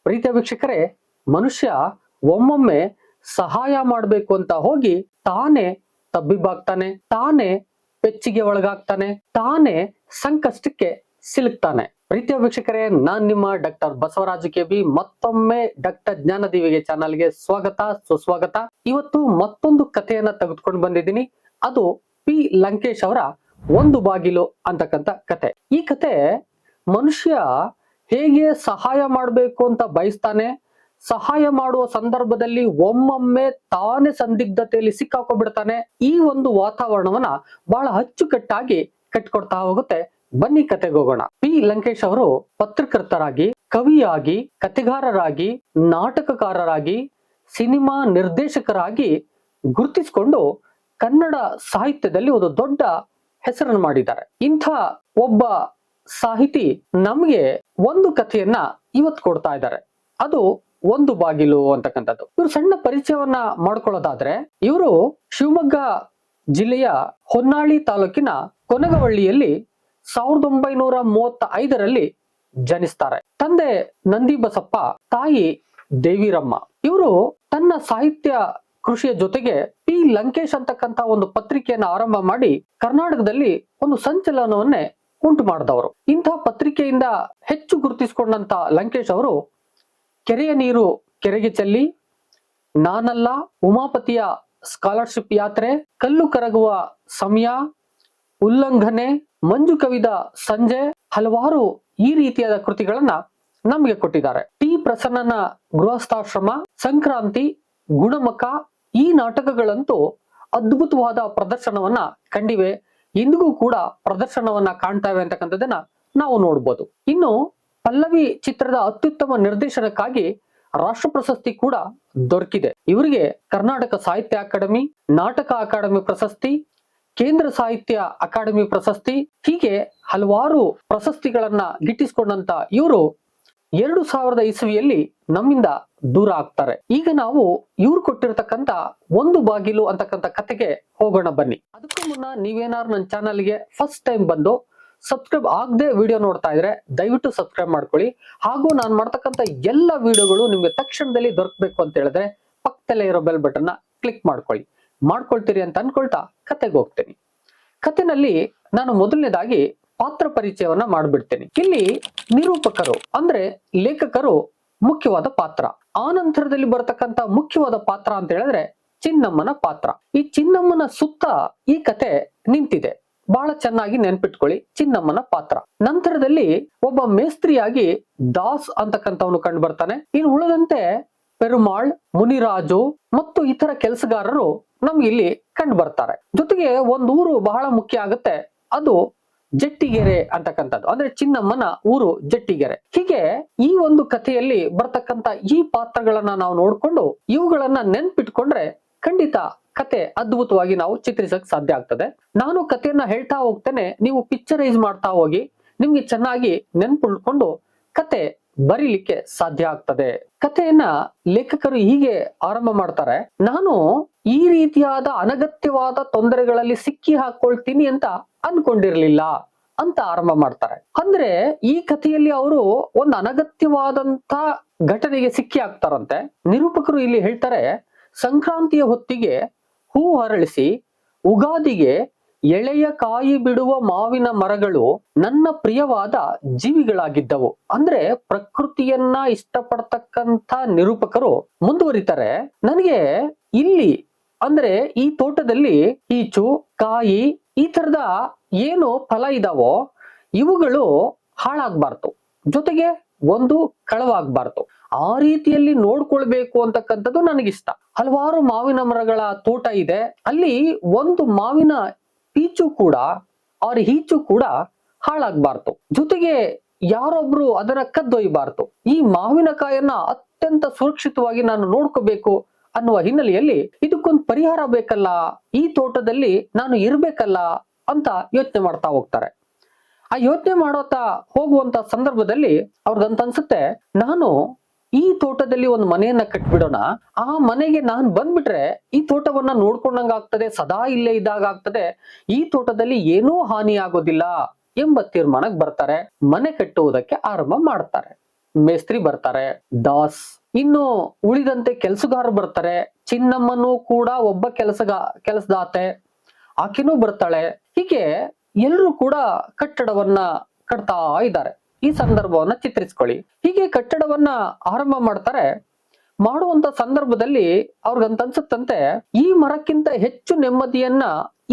ಪ್ರೀತಿಯ ವೀಕ್ಷಕರೇ, ಮನುಷ್ಯ ಒಮ್ಮೊಮ್ಮೆ ಸಹಾಯ ಮಾಡಬೇಕು ಅಂತ ಹೋಗಿ ತಾನೇ ತಬ್ಬಿಬ್ಬಾಗ್ತಾನೆ, ತಾನೇ ಪೆಚ್ಚಿಗೆ ಒಳಗಾಗ್ತಾನೆ, ತಾನೇ ಸಂಕಷ್ಟಕ್ಕೆ ಸಿಲುಕ್ತಾನೆ. ಪ್ರೀತಿಯ ವೀಕ್ಷಕರೇ, ನಾನ್ ನಿಮ್ಮ ಡಾಕ್ಟರ್ ಬಸವರಾಜ ಕೆಬಿ ಮತ್ತೊಮ್ಮೆ ಡಾಕ್ಟರ್ ಜ್ಞಾನದೀವಿಗೆ ಚಾನಲ್ಗೆ ಸ್ವಾಗತ, ಸುಸ್ವಾಗತ. ಇವತ್ತು ಮತ್ತೊಂದು ಕಥೆಯನ್ನ ತೆಗೆದುಕೊಂಡು ಬಂದಿದ್ದೀನಿ. ಅದು ಪಿ ಲಂಕೇಶ್ ಅವರ ಒಂದು ಬಾಗಿಲು ಅಂತಕ್ಕಂಥ ಕತೆ. ಈ ಕತೆ ಮನುಷ್ಯ ಹೇಗೆ ಸಹಾಯ ಮಾಡಬೇಕು ಅಂತ ಬಯಸ್ತಾನೆ, ಸಹಾಯ ಮಾಡುವ ಸಂದರ್ಭದಲ್ಲಿ ಒಮ್ಮೊಮ್ಮೆ ತಾನೇ ಸಂದಿಗ್ಧತೆಯಲ್ಲಿ ಸಿಕ್ಕಾಕೊಂಡ್ಬಿಡ್ತಾನೆ. ಈ ಒಂದು ವಾತಾವರಣವನ್ನ ಬಹಳ ಅಚ್ಚುಕಟ್ಟಾಗಿ ಕಟ್ಕೊಡ್ತಾ ಹೋಗುತ್ತೆ. ಬನ್ನಿ ಕತೆಗೆ ಹೋಗೋಣ. ಪಿ ಲಂಕೇಶ್ ಅವರು ಪತ್ರಕರ್ತರಾಗಿ, ಕವಿಯಾಗಿ, ಕಥೆಗಾರರಾಗಿ, ನಾಟಕಕಾರರಾಗಿ, ಸಿನಿಮಾ ನಿರ್ದೇಶಕರಾಗಿ ಗುರುತಿಸಿಕೊಂಡು ಕನ್ನಡ ಸಾಹಿತ್ಯದಲ್ಲಿ ಒಂದು ದೊಡ್ಡ ಹೆಸರನ್ನು ಮಾಡಿದ್ದಾರೆ. ಇಂಥ ಒಬ್ಬ ಸಾಹಿತಿ ನಮ್ಗೆ ಒಂದು ಕಥೆಯನ್ನ ಇವತ್ತು ಕೊಡ್ತಾ ಇದ್ದಾರೆ. ಅದು ಒಂದು ಬಾಗಿಲು ಅಂತಕ್ಕಂಥದ್ದು. ಇವರು ಸಣ್ಣ ಪರಿಚಯವನ್ನ ಮಾಡ್ಕೊಳ್ಳೋದಾದ್ರೆ, ಇವರು ಶಿವಮೊಗ್ಗ ಜಿಲ್ಲೆಯ ಹೊನ್ನಾಳಿ ತಾಲೂಕಿನ ಕೊನಗವಳ್ಳಿಯಲ್ಲಿ 1935ರಲ್ಲಿ ಜನಿಸ್ತಾರೆ. ತಂದೆ ನಂದಿ ಬಸಪ್ಪ, ತಾಯಿ ದೇವಿರಮ್ಮ. ಇವರು ತನ್ನ ಸಾಹಿತ್ಯ ಕೃಷಿಯ ಜೊತೆಗೆ ಪಿ ಲಂಕೇಶ್ ಅಂತಕ್ಕಂಥ ಒಂದು ಪತ್ರಿಕೆಯನ್ನ ಆರಂಭ ಮಾಡಿ ಕರ್ನಾಟಕದಲ್ಲಿ ಒಂದು ಸಂಚಲನವನ್ನೇ ಉಂಟು ಮಾಡಿದವರು. ಇಂಥ ಪತ್ರಿಕೆಯಿಂದ ಹೆಚ್ಚು ಗುರುತಿಸಿಕೊಂಡಂತ ಲಂಕೇಶ್ ಅವರು ಕೆರೆಯ ನೀರು ಕೆರೆಗೆ ಚೆಲ್ಲಿ, ನಾನಲ್ಲ, ಉಮಾಪತಿಯ ಸ್ಕಾಲರ್ಶಿಪ್ ಯಾತ್ರೆ, ಕಲ್ಲು ಕರಗುವ ಸಮಯ, ಉಲ್ಲಂಘನೆ, ಮಂಜು ಕವಿದ ಸಂಜೆ, ಹಲವಾರು ಈ ರೀತಿಯಾದ ಕೃತಿಗಳನ್ನ ನಮಗೆ ಕೊಟ್ಟಿದ್ದಾರೆ. ಟಿ ಪ್ರಸನ್ನನ ಗೃಹಸ್ಥಾಶ್ರಮ, ಸಂಕ್ರಾಂತಿ, ಗುಣಮುಖ ಈ ನಾಟಕಗಳಂತೂ ಅದ್ಭುತವಾದ ಪ್ರದರ್ಶನವನ್ನ ಕಂಡಿವೆ. ಇಂದಿಗೂ ಕೂಡ ಪ್ರದರ್ಶನವನ್ನ ಕಾಣ್ತಾವೆ ಅಂತಕ್ಕಂಥದ್ದನ್ನ ನಾವು ನೋಡ್ಬೋದು. ಇನ್ನು ಪಲ್ಲವಿ ಚಿತ್ರದ ಅತ್ಯುತ್ತಮ ನಿರ್ದೇಶನಕ್ಕಾಗಿ ರಾಷ್ಟ್ರ ಪ್ರಶಸ್ತಿ ಕೂಡ ದೊರಕಿದೆ. ಇವರಿಗೆ ಕರ್ನಾಟಕ ಸಾಹಿತ್ಯ ಅಕಾಡೆಮಿ, ನಾಟಕ ಅಕಾಡೆಮಿ ಪ್ರಶಸ್ತಿ, ಕೇಂದ್ರ ಸಾಹಿತ್ಯ ಅಕಾಡೆಮಿ ಪ್ರಶಸ್ತಿ, ಹೀಗೆ ಹಲವಾರು ಪ್ರಶಸ್ತಿಗಳನ್ನ ಗಿಟ್ಟಿಸಿಕೊಂಡಂತ ಇವರು 2000 ಇಸವಿಯಲ್ಲಿ ನಮ್ಮಿಂದ ದೂರ ಆಗ್ತಾರೆ. ಈಗ ನಾವು ಇವ್ರು ಕೊಟ್ಟಿರತಕ್ಕಂತ ಒಂದು ಬಾಗಿಲು ಅಂತಕ್ಕಂಥ ಕತೆಗೆ ಹೋಗೋಣ ಬನ್ನಿ. ಅದಕ್ಕೂ ಮುನ್ನ ನೀವೇನಾದ್ರು ನನ್ನ ಚಾನಲ್ಗೆ ಫಸ್ಟ್ ಟೈಮ್ ಬಂದು ಸಬ್ಸ್ಕ್ರೈಬ್ ಆಗದೆ ವಿಡಿಯೋ ನೋಡ್ತಾ ಇದ್ರೆ ದಯವಿಟ್ಟು ಸಬ್ಸ್ಕ್ರೈಬ್ ಮಾಡ್ಕೊಳ್ಳಿ. ಹಾಗೂ ನಾನು ಮಾಡ್ತಕ್ಕಂಥ ಎಲ್ಲ ವಿಡಿಯೋಗಳು ನಿಮ್ಗೆ ತಕ್ಷಣದಲ್ಲಿ ದೊರಕಬೇಕು ಅಂತ ಹೇಳಿದ್ರೆ ಪಕ್ಕದಲ್ಲೇ ಇರೋ ಬೆಲ್ ಬಟನ್ ಕ್ಲಿಕ್ ಮಾಡ್ಕೊಳ್ತೀರಿ ಅಂತ ಅನ್ಕೊಳ್ತಾ ಕತೆಗೆ ಹೋಗ್ತೇನೆ. ಕತೆನಲ್ಲಿ ನಾನು ಮೊದಲನೇದಾಗಿ ಪಾತ್ರ ಪರಿಚಯವನ್ನ ಮಾಡ್ಬಿಡ್ತೇನೆ. ಇಲ್ಲಿ ನಿರೂಪಕರು ಅಂದ್ರೆ ಲೇಖಕರು ಮುಖ್ಯವಾದ ಪಾತ್ರ. ಆ ನಂತರದಲ್ಲಿ ಬರತಕ್ಕಂತ ಮುಖ್ಯವಾದ ಪಾತ್ರ ಅಂತ ಹೇಳಿದ್ರೆ ಚಿನ್ನಮ್ಮನ ಪಾತ್ರ. ಈ ಚಿನ್ನಮ್ಮನ ಸುತ್ತ ಈ ಕತೆ ನಿಂತಿದೆ. ಬಹಳ ಚೆನ್ನಾಗಿ ನೆನ್ಪಿಟ್ಕೊಳ್ಳಿ ಚಿನ್ನಮ್ಮನ ಪಾತ್ರ. ನಂತರದಲ್ಲಿ ಒಬ್ಬ ಮೇಸ್ತ್ರಿಯಾಗಿ ದಾಸ್ ಅಂತಕ್ಕಂಥವನು ಕಂಡು ಬರ್ತಾನೆ. ಇನ್ನು ಉಳಿದಂತೆ ಪೆರುಮಾಳ್, ಮುನಿರಾಜು ಮತ್ತು ಇತರ ಕೆಲಸಗಾರರು ನಮ್ಗೆ ಇಲ್ಲಿ ಕಂಡು ಬರ್ತಾರೆ. ಜೊತೆಗೆ ಒಂದು ಊರು ಬಹಳ ಮುಖ್ಯ ಆಗುತ್ತೆ, ಅದು ಜಟ್ಟಿಗೆರೆ ಅಂತಕ್ಕಂಥದ್ದು. ಅಂದ್ರೆ ಚಿನ್ನಮ್ಮನ ಊರು ಜಟ್ಟಿಗೆರೆ. ಹೀಗೆ ಈ ಒಂದು ಕಥೆಯಲ್ಲಿ ಬರ್ತಕ್ಕಂತ ಈ ಪಾತ್ರಗಳನ್ನ ನಾವು ನೋಡ್ಕೊಂಡು ಇವುಗಳನ್ನ ನೆನ್ಪಿಟ್ಕೊಂಡ್ರೆ ಖಂಡಿತ ಕತೆ ಅದ್ಭುತವಾಗಿ ನಾವು ಚಿತ್ರಿಸಕ್ ಸಾಧ್ಯ ಆಗ್ತದೆ. ನಾನು ಕಥೆಯನ್ನ ಹೇಳ್ತಾ ಹೋಗ್ತೇನೆ, ನೀವು ಪಿಕ್ಚರೈಸ್ ಮಾಡ್ತಾ ಹೋಗಿ ನಿಮ್ಗೆ ಚೆನ್ನಾಗಿ ನೆನ್ಪಿಟ್ಕೊಂಡು ಕತೆ ಬರೀಲಿಕ್ಕೆ ಸಾಧ್ಯ ಆಗ್ತದೆ. ಕಥೆಯನ್ನ ಲೇಖಕರು ಹೀಗೆ ಆರಂಭ ಮಾಡ್ತಾರೆ: ನಾನು ಈ ರೀತಿಯಾದ ಅನಗತ್ಯವಾದ ತೊಂದರೆಗಳಲ್ಲಿ ಸಿಕ್ಕಿ ಹಾಕೊಳ್ತೀನಿ ಅಂತ ಅನ್ಕೊಂಡಿರ್ಲಿಲ್ಲ ಅಂತ ಆರಂಭ ಮಾಡ್ತಾರೆ. ಅಂದ್ರೆ ಈ ಕಥೆಯಲ್ಲಿ ಅವರು ಒಂದು ಅನಗತ್ಯವಾದಂತ ಘಟನೆಗೆ ಸಿಕ್ಕಿ ಹಾಕ್ತಾರಂತೆ. ನಿರೂಪಕರು ಇಲ್ಲಿ ಹೇಳ್ತಾರೆ, ಸಂಕ್ರಾಂತಿಯ ಹೊತ್ತಿಗೆ ಹೂ ಅರಳಿಸಿ ಉಗಾದಿಗೆ ಎಳೆಯ ಕಾಯಿ ಬಿಡುವ ಮಾವಿನ ಮರಗಳು ನನ್ನ ಪ್ರಿಯವಾದ ಜೀವಿಗಳಾಗಿದ್ದವು. ಅಂದ್ರೆ ಪ್ರಕೃತಿಯನ್ನ ಇಷ್ಟಪಡ್ತಕ್ಕಂಥ ನಿರೂಪಕರು ಮುಂದುವರಿತಾರೆ, ನನಗೆ ಇಲ್ಲಿ ಅಂದ್ರೆ ಈ ತೋಟದಲ್ಲಿ ಈಚು, ಕಾಯಿ, ಈ ತರದ ಏನು ಫಲ ಇದಾವೋ ಇವುಗಳು ಹಾಳಾಗ್ಬಾರ್ದು, ಜೊತೆಗೆ ಒಂದು ಕಳವಾಗ್ಬಾರ್ದು. ಆ ರೀತಿಯಲ್ಲಿ ನೋಡ್ಕೊಳ್ಬೇಕು ಅಂತಕ್ಕಂಥದ್ದು ನನಗಿಷ್ಟ. ಹಲವಾರು ಮಾವಿನ ಮರಗಳ ತೋಟ ಇದೆ, ಅಲ್ಲಿ ಒಂದು ಮಾವಿನ ಪೀಚು ಕೂಡ ಅವ್ರ ಈಚು ಕೂಡ ಹಾಳಾಗ್ಬಾರ್ದು, ಜೊತೆಗೆ ಯಾರೊಬ್ರು ಅದನ್ನ ಕದ್ದೊಯ್ಯಬಾರ್ದು. ಈ ಮಾವಿನಕಾಯನ್ನ ಅತ್ಯಂತ ಸುರಕ್ಷಿತವಾಗಿ ನಾನು ನೋಡ್ಕೋಬೇಕು ಅನ್ನುವ ಹಿನ್ನೆಲೆಯಲ್ಲಿ ಇದಕ್ಕೊಂದು ಪರಿಹಾರ ಬೇಕಲ್ಲ, ಈ ತೋಟದಲ್ಲಿ ನಾನು ಇರ್ಬೇಕಲ್ಲ ಅಂತ ಯೋಚನೆ ಮಾಡ್ತಾ ಹೋಗ್ತಾರೆ. ಆ ಯೋಚನೆ ಮಾಡೋತಾ ಹೋಗುವಂತ ಸಂದರ್ಭದಲ್ಲಿ ಅವ್ರದಂತ ಅನ್ಸುತ್ತೆ, ನಾನು ಈ ತೋಟದಲ್ಲಿ ಒಂದು ಮನೆಯನ್ನ ಕಟ್ಬಿಡೋಣ, ಆ ಮನೆಗೆ ನಾನು ಬಂದ್ಬಿಟ್ರೆ ಈ ತೋಟವನ್ನ ನೋಡ್ಕೊಂಡಂಗ ಆಗ್ತದೆ, ಸದಾ ಇಲ್ಲೇ ಇದ್ದಾಗ ಆಗ್ತದೆ, ಈ ತೋಟದಲ್ಲಿ ಏನೂ ಹಾನಿ ಆಗೋದಿಲ್ಲ ಎಂಬ ತೀರ್ಮಾನಕ್ಕೆ ಬರ್ತಾರೆ. ಮನೆ ಕಟ್ಟುವುದಕ್ಕೆ ಆರಂಭ ಮಾಡ್ತಾರೆ. ಮೇಸ್ತ್ರಿ ಬರ್ತಾರೆ, ದಾಸ್. ಇನ್ನು ಉಳಿದಂತೆ ಕೆಲಸಗಾರರು ಬರ್ತಾರೆ. ಚಿನ್ನಮ್ಮನು ಕೂಡ ಒಬ್ಬ ಕೆಲಸದಾತೆ, ಆಕೆನೂ ಬರ್ತಾಳೆ. ಹೀಗೆ ಎಲ್ಲರೂ ಕೂಡ ಕಟ್ಟಡವನ್ನ ಕಟ್ತಾ ಇದ್ದಾರೆ. ಈ ಸಂದರ್ಭವನ್ನ ಚಿತ್ರಿಸ್ಕೊಳ್ಳಿ. ಹೀಗೆ ಕಟ್ಟಡವನ್ನ ಆರಂಭ ಮಾಡ್ತಾರೆ. ಮಾಡುವಂತ ಸಂದರ್ಭದಲ್ಲಿ ಅವ್ರಿಗಂತ ಅನ್ಸುತ್ತಂತೆ, ಈ ಮರಕ್ಕಿಂತ ಹೆಚ್ಚು ನೆಮ್ಮದಿಯನ್ನ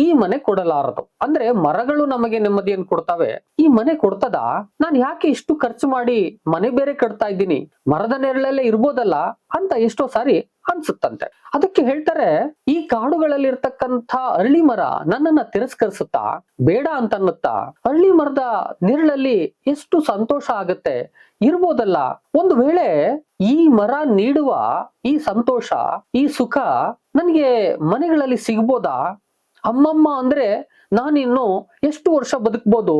ಈ ಮನೆ ಕೊಡಲಾರದು. ಅಂದ್ರೆ ಮರಗಳು ನಮಗೆ ನೆಮ್ಮದಿಯನ್ನು ಕೊಡ್ತವೆ, ಈ ಮನೆ ಕೊಡ್ತದ? ನಾನು ಯಾಕೆ ಇಷ್ಟು ಖರ್ಚು ಮಾಡಿ ಮನೆ ಬೇರೆ ಕಟ್ತಾ ಇದ್ದೀನಿ, ಮರದ ನೆರಳಲ್ಲೇ ಇರ್ಬೋದಲ್ಲ ಅಂತ ಎಷ್ಟೋ ಸಾರಿ ಅನ್ಸುತ್ತಂತೆ. ಅದಕ್ಕೆ ಹೇಳ್ತಾರೆ, ಈ ಕಾಡುಗಳಲ್ಲಿ ಇರ್ತಕ್ಕಂಥ ಅರಳಿ ಮರ ನನ್ನನ್ನ ತಿರಸ್ಕರಿಸುತ್ತಾ, ಬೇಡ ಅಂತ ಅನ್ನುತ್ತಾ, ಅರಳಿ ಮರದ ನೆರಳಲ್ಲಿ ಎಷ್ಟು ಸಂತೋಷ ಆಗತ್ತೆ, ಇರ್ಬೋದಲ್ಲ. ಒಂದು ವೇಳೆ ಈ ಮರ ನೀಡುವ ಈ ಸಂತೋಷ, ಈ ಸುಖ ನನಗೆ ಮನೆಗಳಲ್ಲಿ ಸಿಗ್ಬೋದಾ? ಅಮ್ಮಮ್ಮ ಅಂದ್ರೆ ನಾನಿನ್ನು ಎಷ್ಟು ವರ್ಷ ಬದುಕ್ಬೋದು?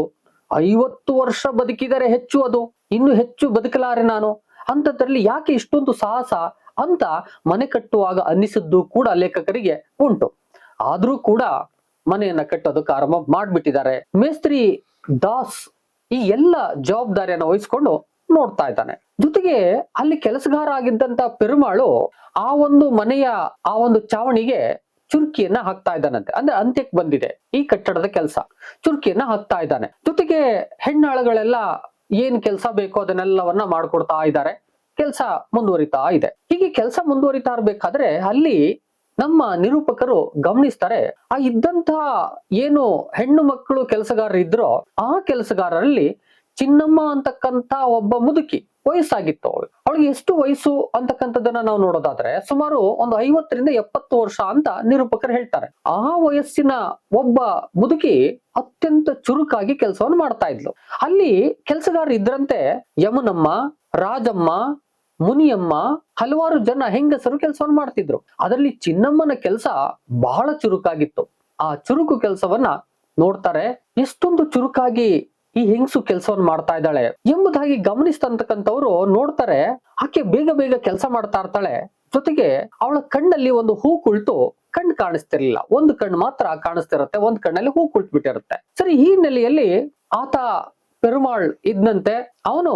50 ವರ್ಷ ಬದುಕಿದರೆ ಹೆಚ್ಚು, ಅದು ಇನ್ನು ಹೆಚ್ಚು ಬದುಕಲಾರೆ ನಾನು. ಅಂತದ್ರಲ್ಲಿ ಯಾಕೆ ಇಷ್ಟೊಂದು ಸಾಹಸ ಅಂತ ಮನೆ ಕಟ್ಟುವಾಗ ಅನ್ನಿಸಿದ್ದು ಕೂಡ ಲೇಖಕರಿಗೆ ಉಂಟು. ಆದ್ರೂ ಕೂಡ ಮನೆಯನ್ನ ಕಟ್ಟೋದಕ್ಕೆ ಆರಂಭ ಮಾಡ್ಬಿಟ್ಟಿದ್ದಾರೆ. ಮೇಸ್ತ್ರಿ ದಾಸ್ ಈ ಎಲ್ಲ ಜವಾಬ್ದಾರಿಯನ್ನ ವಹಿಸ್ಕೊಂಡು ನೋಡ್ತಾ ಇದ್ದಾನೆ. ಜೊತೆಗೆ ಅಲ್ಲಿ ಕೆಲಸಗಾರ ಆಗಿದ್ದಂತ ಪೆರುಮಾಳು ಆ ಒಂದು ಮನೆಯ ಆ ಒಂದು ಚಾವಣಿಗೆ ಚುರುಕಿಯನ್ನ ಹಾಕ್ತಾ ಇದ್ದಾನಂತೆ. ಅಂದ್ರೆ ಅಂತ್ಯಕ್ಕೆ ಬಂದಿದೆ ಈ ಕಟ್ಟಡದ ಕೆಲಸ, ಚುರುಕಿಯನ್ನ ಹಾಕ್ತಾ ಇದ್ದಾನೆ. ಜೊತೆಗೆ ಹೆಣ್ಣಾಳುಗಳೆಲ್ಲ ಏನ್ ಕೆಲಸ ಬೇಕೋ ಅದನ್ನೆಲ್ಲವನ್ನ ಮಾಡ್ಕೊಡ್ತಾ ಇದ್ದಾರೆ. ಕೆಲಸ ಮುಂದುವರಿತಾ ಇದೆ. ಹೀಗೆ ಕೆಲಸ ಮುಂದುವರಿತಾ ಇರ್ಬೇಕಾದ್ರೆ ಅಲ್ಲಿ ನಮ್ಮ ನಿರೂಪಕರು ಗಮನಿಸ್ತಾರೆ, ಆ ಇದ್ದಂತಹ ಏನು ಹೆಣ್ಣು ಮಕ್ಕಳು ಕೆಲಸಗಾರರು ಇದ್ರೋ ಆ ಕೆಲಸಗಾರರಲ್ಲಿ ಚಿನ್ನಮ್ಮ ಅಂತಕ್ಕಂತ ಒಬ್ಬ ಮುದುಕಿ, ವಯಸ್ಸಾಗಿತ್ತು ಅವಳಿಗೆ ಎಷ್ಟು ವಯಸ್ಸು ಅಂತಕ್ಕಂಥದ್ದನ್ನ ನಾವು ನೋಡೋದಾದ್ರೆ ಸುಮಾರು ಒಂದು 50ರಿಂದ 70 ವರ್ಷ ಅಂತ ನಿರೂಪಕರು ಹೇಳ್ತಾರೆ. ಆ ವಯಸ್ಸಿನ ಒಬ್ಬ ಮುದುಕಿ ಅತ್ಯಂತ ಚುರುಕಾಗಿ ಕೆಲಸವನ್ನು ಮಾಡ್ತಾ ಇದ್ಲು. ಅಲ್ಲಿ ಕೆಲಸಗಾರರು ಇದ್ರಂತೆ ಯಮುನಮ್ಮ, ರಾಜಮ್ಮ, ಮುನಿಯಮ್ಮ, ಹಲವಾರು ಜನ ಹೆಂಗಸರು ಕೆಲಸವನ್ನು ಮಾಡ್ತಿದ್ರು. ಅದರಲ್ಲಿ ಚಿನ್ನಮ್ಮನ ಕೆಲಸ ಬಹಳ ಚುರುಕಾಗಿತ್ತು. ಆ ಚುರುಕು ಕೆಲಸವನ್ನ ನೋಡ್ತಾರೆ, ಎಷ್ಟೊಂದು ಚುರುಕಾಗಿ ಈ ಹೆಂಗಸು ಕೆಲಸವನ್ನು ಮಾಡ್ತಾ ಇದ್ದಾಳೆ ಎಂಬುದಾಗಿ ಗಮನಿಸ್ತಕ್ಕಂಥವ್ರು ನೋಡ್ತಾರೆ. ಆಕೆ ಬೇಗ ಬೇಗ ಕೆಲಸ ಮಾಡ್ತಾ ಇರ್ತಾಳೆ. ಜೊತೆಗೆ ಅವಳ ಕಣ್ಣಲ್ಲಿ ಒಂದು ಹೂ ಕುಳಿತು ಕಣ್ಣು ಕಾಣಿಸ್ತಿರ್ಲಿಲ್ಲ, ಒಂದು ಕಣ್ಣು ಮಾತ್ರ ಕಾಣಿಸ್ತಿರತ್ತೆ, ಒಂದ್ ಕಣ್ಣಲ್ಲಿ ಹೂ ಕುಳಿತುಬಿಟ್ಟಿರುತ್ತೆ. ಸರಿ, ಈ ಹಿನ್ನೆಲೆಯಲ್ಲಿ ಆತ ಪೆರುಮಾಳ್ ಇದ್ದಂತೆ ಅವನು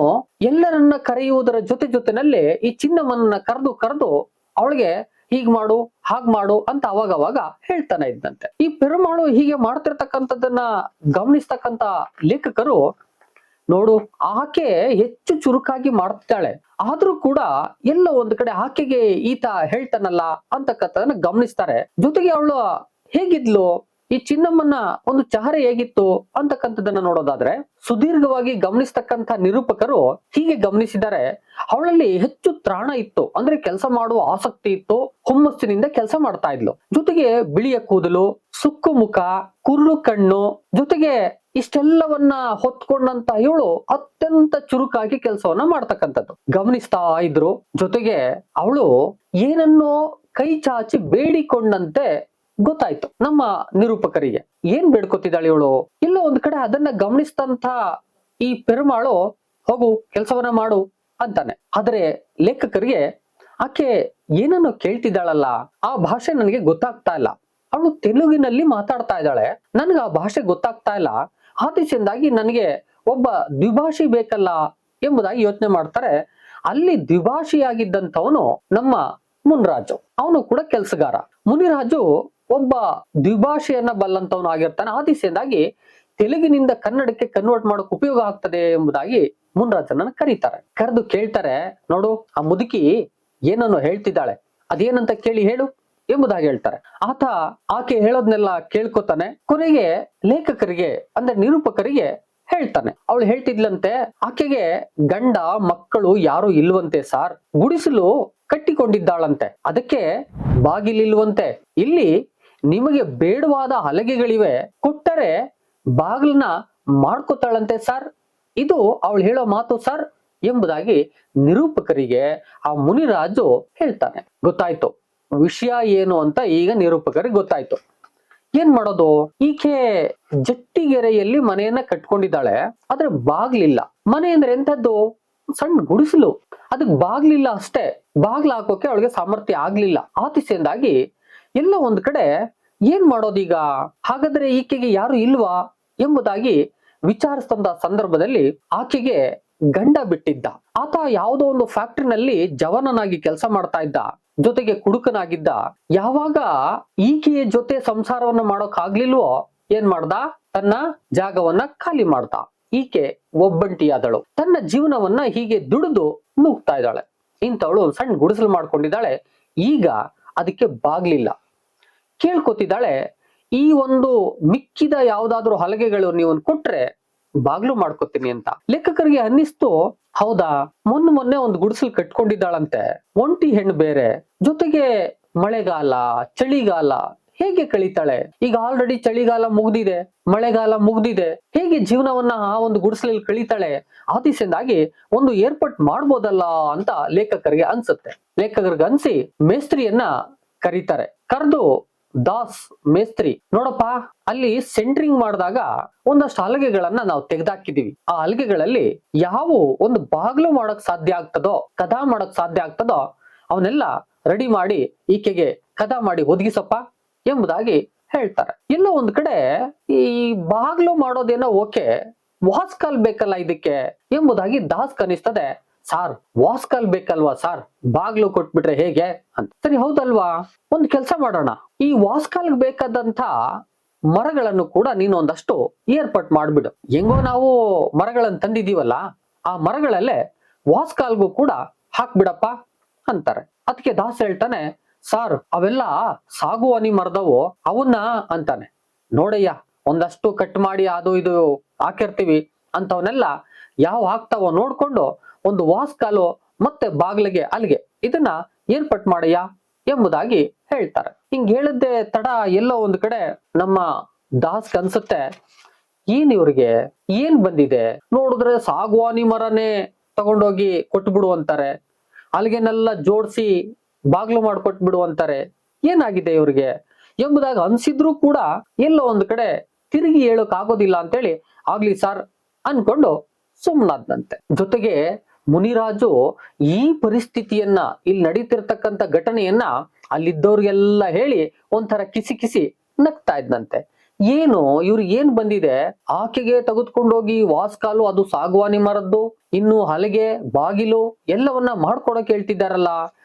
ಎಲ್ಲರನ್ನ ಕರೆಯುವುದರ ಜೊತೆನಲ್ಲಿ ಈ ಚಿನ್ನಮ್ಮನ್ನ ಕರೆದು ಅವಳಿಗೆ ಹೀಗ್ ಮಾಡು ಹಾಗ್ ಮಾಡು ಅಂತ ಅವಾಗವಾಗ ಹೇಳ್ತಾನೆ ಇದ್ದಂತೆ. ಈ ಪೆರುಮಾಳು ಹೀಗೆ ಮಾಡ್ತಿರ್ತಕ್ಕಂಥದ್ದನ್ನ ಗಮನಿಸ್ತಕ್ಕಂತ ಲೇಖಕರು, ನೋಡು ಆಕೆ ಹೆಚ್ಚು ಚುರುಕಾಗಿ ಮಾಡ್ತಾಳೆ, ಆದ್ರೂ ಕೂಡ ಎಲ್ಲ ಒಂದ್ ಕಡೆ ಆಕೆಗೆ ಈತ ಹೇಳ್ತಾನಲ್ಲ ಅಂತಕ್ಕಂಥದನ್ನ ಗಮನಿಸ್ತಾರೆ. ಜೊತೆಗೆ ಅವಳು ಹೇಗಿದ್ಲು, ಈ ಚಿನ್ನಮ್ಮನ ಒಂದು ಚಹರೆ ಹೇಗಿತ್ತು ಅಂತಕ್ಕಂಥದ್ದನ್ನ ನೋಡೋದಾದ್ರೆ ಸುದೀರ್ಘವಾಗಿ ಗಮನಿಸ್ತಕ್ಕಂಥ ನಿರೂಪಕರು ಹೀಗೆ ಗಮನಿಸಿದ್ದಾರೆ, ಅವಳಲ್ಲಿ ಹೆಚ್ಚು ತ್ರಾಣ ಇತ್ತು. ಅಂದ್ರೆ ಕೆಲಸ ಮಾಡುವ ಆಸಕ್ತಿ ಇತ್ತು, ಹುಮ್ಮಸ್ಸಿನಿಂದ ಕೆಲಸ ಮಾಡ್ತಾ ಇದ್ಲು. ಜೊತೆಗೆ ಬಿಳಿಯ ಕೂದಲು, ಸುಕ್ಕು ಮುಖ, ಕುರುಡು ಕಣ್ಣು, ಜೊತೆಗೆ ಇಷ್ಟೆಲ್ಲವನ್ನ ಹೊತ್ಕೊಂಡಂತ ಇವಳು ಅತ್ಯಂತ ಚುರುಕಾಗಿ ಕೆಲಸವನ್ನ ಮಾಡ್ತಕ್ಕಂಥದ್ದು ಗಮನಿಸ್ತಾ ಇದ್ರು. ಜೊತೆಗೆ ಅವಳು ಏನನ್ನೋ ಕೈ ಚಾಚಿ ಬೇಡಿಕೊಂಡಂತೆ ಗೊತ್ತಾಯ್ತು ನಮ್ಮ ನಿರೂಪಕರಿಗೆ. ಏನ್ ಬೇಡ್ಕೊತಿದ್ದಾಳೆ ಇವಳು, ಇಲ್ಲ ಒಂದ್ ಕಡೆ ಅದನ್ನ ಗಮನಿಸ್ತಂತ ಈ ಪೆರುಮಾಳು ಹೋಗು ಕೆಲಸವನ್ನ ಮಾಡು ಅಂತಾನೆ. ಆದ್ರೆ ಲೇಖಕರಿಗೆ ಆಕೆ ಏನನ್ನು ಕೇಳ್ತಿದ್ದಾಳಲ್ಲ ಆ ಭಾಷೆ ನನಗೆ ಗೊತ್ತಾಗ್ತಾ ಇಲ್ಲ, ಅವಳು ತೆಲುಗಿನಲ್ಲಿ ಮಾತಾಡ್ತಾ ಇದ್ದಾಳೆ, ನನ್ಗೆ ಆ ಭಾಷೆ ಗೊತ್ತಾಗ್ತಾ ಇಲ್ಲ, ಆ ದಿಶೆಯಿಂದಾಗಿ ನನಗೆ ಒಬ್ಬ ದ್ವಿಭಾಷಿ ಬೇಕಲ್ಲ ಎಂಬುದಾಗಿ ಯೋಚನೆ ಮಾಡ್ತಾರೆ. ಅಲ್ಲಿ ದ್ವಿಭಾಷಿಯಾಗಿದ್ದಂಥವನು ನಮ್ಮ ಮುನಿರಾಜು, ಅವನು ಕೂಡ ಕೆಲಸಗಾರ. ಮುನಿರಾಜು ಒಬ್ಬ ದ್ವಿಭಾಷೆಯನ್ನ ಬಲ್ಲಂತವನು ಆಗಿರ್ತಾನೆ. ಆ ದಿಶೆಯಿಂದಾಗಿ ತೆಲುಗಿನಿಂದ ಕನ್ನಡಕ್ಕೆ ಕನ್ವರ್ಟ್ ಮಾಡೋಕೆ ಉಪಯೋಗ ಆಗ್ತದೆ ಎಂಬುದಾಗಿ ಮುನಿರಾಜನನ್ನ ಕರೀತಾರೆ. ಕರೆದು ಕೇಳ್ತಾರೆ, ನೋಡು ಆ ಮುದುಕಿ ಏನನ್ನು ಹೇಳ್ತಿದ್ದಾಳೆ, ಅದೇನಂತ ಕೇಳಿ ಹೇಳು ಎಂಬುದಾಗಿ ಹೇಳ್ತಾರೆ. ಆತ ಆಕೆ ಹೇಳೋದ್ನೆಲ್ಲ ಕೇಳ್ಕೊತಾನೆ. ಕೊನೆಗೆ ಲೇಖಕರಿಗೆ ಅಂದ್ರೆ ನಿರೂಪಕರಿಗೆ ಹೇಳ್ತಾನೆ, ಅವಳು ಹೇಳ್ತಿದ್ಲಂತೆ ಆಕೆಗೆ ಗಂಡ ಮಕ್ಕಳು ಯಾರು ಇಲ್ವಂತೆ ಸಾರ್, ಗುಡಿಸಲು ಕಟ್ಟಿಕೊಂಡಿದ್ದಾಳಂತೆ, ಅದಕ್ಕೆ ಬಾಗಿಲಿಲ್ವಂತೆ, ಇಲ್ಲಿ ನಿಮಗೆ ಬೇಡವಾದ ಹಲಗೆಗಳಿವೆ, ಕೊಟ್ಟರೆ ಬಾಗಿಲನ್ನ ಮಾಡ್ಕೋತಾಳಂತೆ ಸರ್, ಇದು ಅವಳು ಹೇಳೋ ಮಾತು ಸರ್ ಎಂಬುದಾಗಿ ನಿರೂಪಕರಿಗೆ ಆ ಮುನಿರಾಜು ಹೇಳ್ತಾನೆ. ಗೊತ್ತಾಯ್ತು ವಿಷಯ ಏನು ಅಂತ ಈಗ ನಿರೂಪಕರಿಗೆ ಗೊತ್ತಾಯ್ತು. ಏನ್ ಮಾಡೋದು, ಈಕೆ ಜಟ್ಟಿಗೆರೆಯಲ್ಲಿ ಮನೆಯನ್ನ ಕಟ್ಕೊಂಡಿದ್ದಾಳೆ, ಆದ್ರೆ ಬಾಗ್ಲಿಲ್ಲ. ಮನೆ ಅಂದ್ರೆ ಎಂತದ್ದು, ಸಣ್ಣ ಗುಡಿಸಲು, ಅದಕ್ಕೆ ಬಾಗ್ಲಿಲ್ಲ ಅಷ್ಟೇ, ಬಾಗ್ಲ ಹಾಕೋಕೆ ಅವಳಿಗೆ ಸಾಮರ್ಥ್ಯ ಆಗ್ಲಿಲ್ಲ. ಆ ದಿಸೆಯಿಂದಾಗಿ ಎಲ್ಲ ಒಂದ್ ಕಡೆ ಏನ್ ಮಾಡೋದೀಗ, ಹಾಗಾದ್ರೆ ಈಕೆಗೆ ಯಾರು ಇಲ್ವಾ ಎಂಬುದಾಗಿ ವಿಚಾರಿಸಿದಂತ ಸಂದರ್ಭದಲ್ಲಿ ಆಕೆಗೆ ಗಂಡ ಬಿಟ್ಟಿದ್ದ. ಆತ ಯಾವುದೋ ಒಂದು ಫ್ಯಾಕ್ಟ್ರಿನಲ್ಲಿ ಜವಾನನಾಗಿ ಕೆಲಸ ಮಾಡ್ತಾ ಇದ್ದ, ಜೊತೆಗೆ ಕುಡುಕನಾಗಿದ್ದ. ಯಾವಾಗ ಈಕೆಯ ಜೊತೆ ಸಂಸಾರವನ್ನ ಮಾಡೋಕ್ ಆಗ್ಲಿಲ್ವೋ ಏನ್ ಮಾಡ್ದ, ತನ್ನ ಜಾಗವನ್ನ ಖಾಲಿ ಮಾಡ್ದ. ಈಕೆ ಒಬ್ಬಂಟಿಯಾದಳು, ತನ್ನ ಜೀವನವನ್ನ ಹೀಗೆ ದುಡಿದು ನೂಗ್ತಾ ಇದ್ದಾಳೆ. ಇಂಥವಳು ಒಂದ್ ಸಣ್ಣ ಗುಡಿಸಲು ಮಾಡ್ಕೊಂಡಿದ್ದಾಳೆ. ಈಗ ಅದಕ್ಕೆ ಬಾಗ್ಲಿಲ್ಲ. ಕೇಳ್ಕೊತಿದ್ದಾಳೆ, ಈ ಒಂದು ಮಿಕ್ಕಿದ ಯಾವ್ದಾದ್ರು ಹಲಗೆಗಳು ನೀವು ಕೊಟ್ರೆ ಬಾಗ್ಲು ಮಾಡ್ಕೊತೀನಿ ಅಂತ. ಲೇಖಕರಿಗೆ ಅನ್ನಿಸ್ತು, ಹೌದಾ, ಮೊನ್ನೆ ಒಂದು ಗುಡಿಸಲು ಕಟ್ಕೊಂಡಿದ್ದಾಳಂತೆ, ಒಂಟಿ ಹೆಣ್ಣು ಬೇರೆ, ಜೊತೆಗೆ ಮಳೆಗಾಲ ಚಳಿಗಾಲ ಹೇಗೆ ಕಳೀತಾಳೆ? ಈಗ ಆಲ್ರೆಡಿ ಚಳಿಗಾಲ ಮುಗ್ದಿದೆ, ಮಳೆಗಾಲ ಮುಗ್ದಿದೆ, ಹೇಗೆ ಜೀವನವನ್ನ ಆ ಒಂದು ಗುಡಿಸಲಲ್ಲಿ ಕಳೀತಾಳೆ? ಆದಿಸೆಂದಾಗಿ ಒಂದು ಏರ್ಪಾಟ್ ಮಾಡ್ಬೋದಲ್ಲ ಅಂತ ಲೇಖಕರಿಗೆ ಅನ್ಸುತ್ತೆ. ಲೇಖಕರಿಗೆ ಅನ್ಸಿ ಮೇಸ್ತ್ರಿಯನ್ನ ಕರೀತಾರೆ. ಕರೆದು, ದಾಸ್ ಮೇಸ್ತ್ರಿ, ನೋಡಪ್ಪ, ಅಲ್ಲಿ ಸೆಂಟ್ರಿಂಗ್ ಮಾಡಿದಾಗ ಒಂದಷ್ಟು ಹಲಗೆಗಳನ್ನ ನಾವು ತೆಗೆದಾಕಿದೀವಿ. ಆ ಹಲಗೆಗಳಲ್ಲಿ ಯಾವ ಒಂದು ಬಾಗ್ಲು ಮಾಡಕ್ ಸಾಧ್ಯ ಆಗ್ತದೋ, ಕದಾ ಮಾಡಕ್ ಸಾಧ್ಯ ಆಗ್ತದೋ ಅವನ್ನೆಲ್ಲ ರೆಡಿ ಮಾಡಿ ಈಕೆಗೆ ಕದಾ ಮಾಡಿ ಒದಗಿಸಪ್ಪ ಎಂಬುದಾಗಿ ಹೇಳ್ತಾರೆ. ಎಲ್ಲೋ ಒಂದ್ ಕಡೆ ಈ ಬಾಗ್ಲು ಮಾಡೋದೇನೋ ಓಕೆ, ವಾಸ್ಕಾಲ್ ಬೇಕಲ್ಲ ಇದಕ್ಕೆ ಎಂಬುದಾಗಿ ದಾಸ್ ಕನಿಸ್ತದೆ. ಸಾರ್, ವಾಸ್ಕಾಲ್ ಬೇಕಲ್ವಾ ಸಾರ್, ಬಾಗ್ಲು ಕೊಟ್ಬಿಟ್ರೆ ಹೇಗೆ ಅಂತ. ಸರಿ, ಹೌದಲ್ವಾ, ಒಂದ್ ಕೆಲ್ಸ ಮಾಡೋಣ, ಈ ವಾಸ್ಕಾಲ್ ಬೇಕಾದಂತ ಮರಗಳನ್ನು ಕೂಡ ನೀನು ಒಂದಷ್ಟು ಏರ್ಪಾಟ್ ಮಾಡ್ಬಿಡು. ಹೆಂಗೋ ನಾವು ಮರಗಳನ್ನು ತಂದಿದೀವಲ್ಲ, ಆ ಮರಗಳಲ್ಲೇ ವಾಸ್ಕಾಲ್ಗೂ ಕೂಡ ಹಾಕ್ಬಿಡಪ್ಪ ಅಂತಾರೆ. ಅದಕ್ಕೆ ದಾಸ್ ಹೇಳ್ತಾನೆ, ಸಾರ್, ಅವೆಲ್ಲ ಸಾಗುವಾನಿ ಮರದವು, ಅವನ್ನ ಅಂತಾನೆ. ನೋಡಯ್ಯ, ಒಂದಷ್ಟು ಕಟ್ ಮಾಡಿ ಅದು ಇದು ಹಾಕಿರ್ತೀವಿ, ಅಂತವನ್ನೆಲ್ಲ ಯಾವ ಹಾಕ್ತಾವೋ ನೋಡ್ಕೊಂಡು ಒಂದು ವಾಸ್ಕಾಲು ಮತ್ತೆ ಬಾಗ್ಲಿಗೆ ಅಲ್ಲಿಗೆ ಇದನ್ನ ಏರ್ಪಾಟ್ ಮಾಡಯ್ಯ ಎಂಬುದಾಗಿ ಹೇಳ್ತಾರೆ. ಹಿಂಗ್ ಹೇಳಿದ್ದೆ ತಡ ಎಲ್ಲೋ ಒಂದ್ ಕಡೆ ನಮ್ಮ ದಾಸ್ ಅನ್ಸುತ್ತೆ, ಏನ್ ಇವ್ರಿಗೆ ಏನ್ ಬಂದಿದೆ, ನೋಡಿದ್ರೆ ಸಾಗುವಾನಿ ಮರನೇ ತಗೊಂಡೋಗಿ ಕೊಟ್ಬಿಡು ಅಂತಾರೆ, ಅಲ್ಲಿಗೆನೆಲ್ಲ ಜೋಡಿಸಿ ಬಾಗ್ಲು ಮಾಡ್ಕೊಟ್ಬಿಡು ಅಂತಾರೆ, ಏನಾಗಿದೆ ಇವ್ರಿಗೆ ಎಂಬುದಾಗ ಅನ್ಸಿದ್ರು ಕೂಡ ಎಲ್ಲೋ ಒಂದ್ ಕಡೆ ತಿರುಗಿ ಹೇಳಕ್ ಆಗೋದಿಲ್ಲ ಅಂತೇಳಿ ಆಗ್ಲಿ ಸಾರ್ ಅನ್ಕೊಂಡು ಸುಮ್ನಾದ್ನಂತೆ. ಜೊತೆಗೆ ಮುನಿರಾಜು ಈ ಪರಿಸ್ಥಿತಿಯನ್ನ, ಇಲ್ಲಿ ನಡೀತಿರ್ತಕ್ಕಂಥ ಘಟನೆಯನ್ನ ಅಲ್ಲಿದ್ದವ್ರಿಗೆಲ್ಲ ಹೇಳಿ ಒಂಥರ ಕಿಸಿ ಕಿಸಿ ನಗ್ತಾ ಇದ್ನಂತೆ. ಏನು ಇವ್ರಿಗೆ ಏನ್ ಬಂದಿದೆ, ಆಕೆಗೆ ತೆಗೆದುಕೊಂಡೋಗಿ ವಾಸ್ಕಾಲು ಅದು ಸಾಗುವಾನಿ ಮರದ್ದು, ಇನ್ನು ಹಲಗೆ ಬಾಗಿಲು ಎಲ್ಲವನ್ನ ಮಾಡ್ಕೊಡಕ್ ಹೇಳ್ತಿದ್ದಾರಲ್ಲ,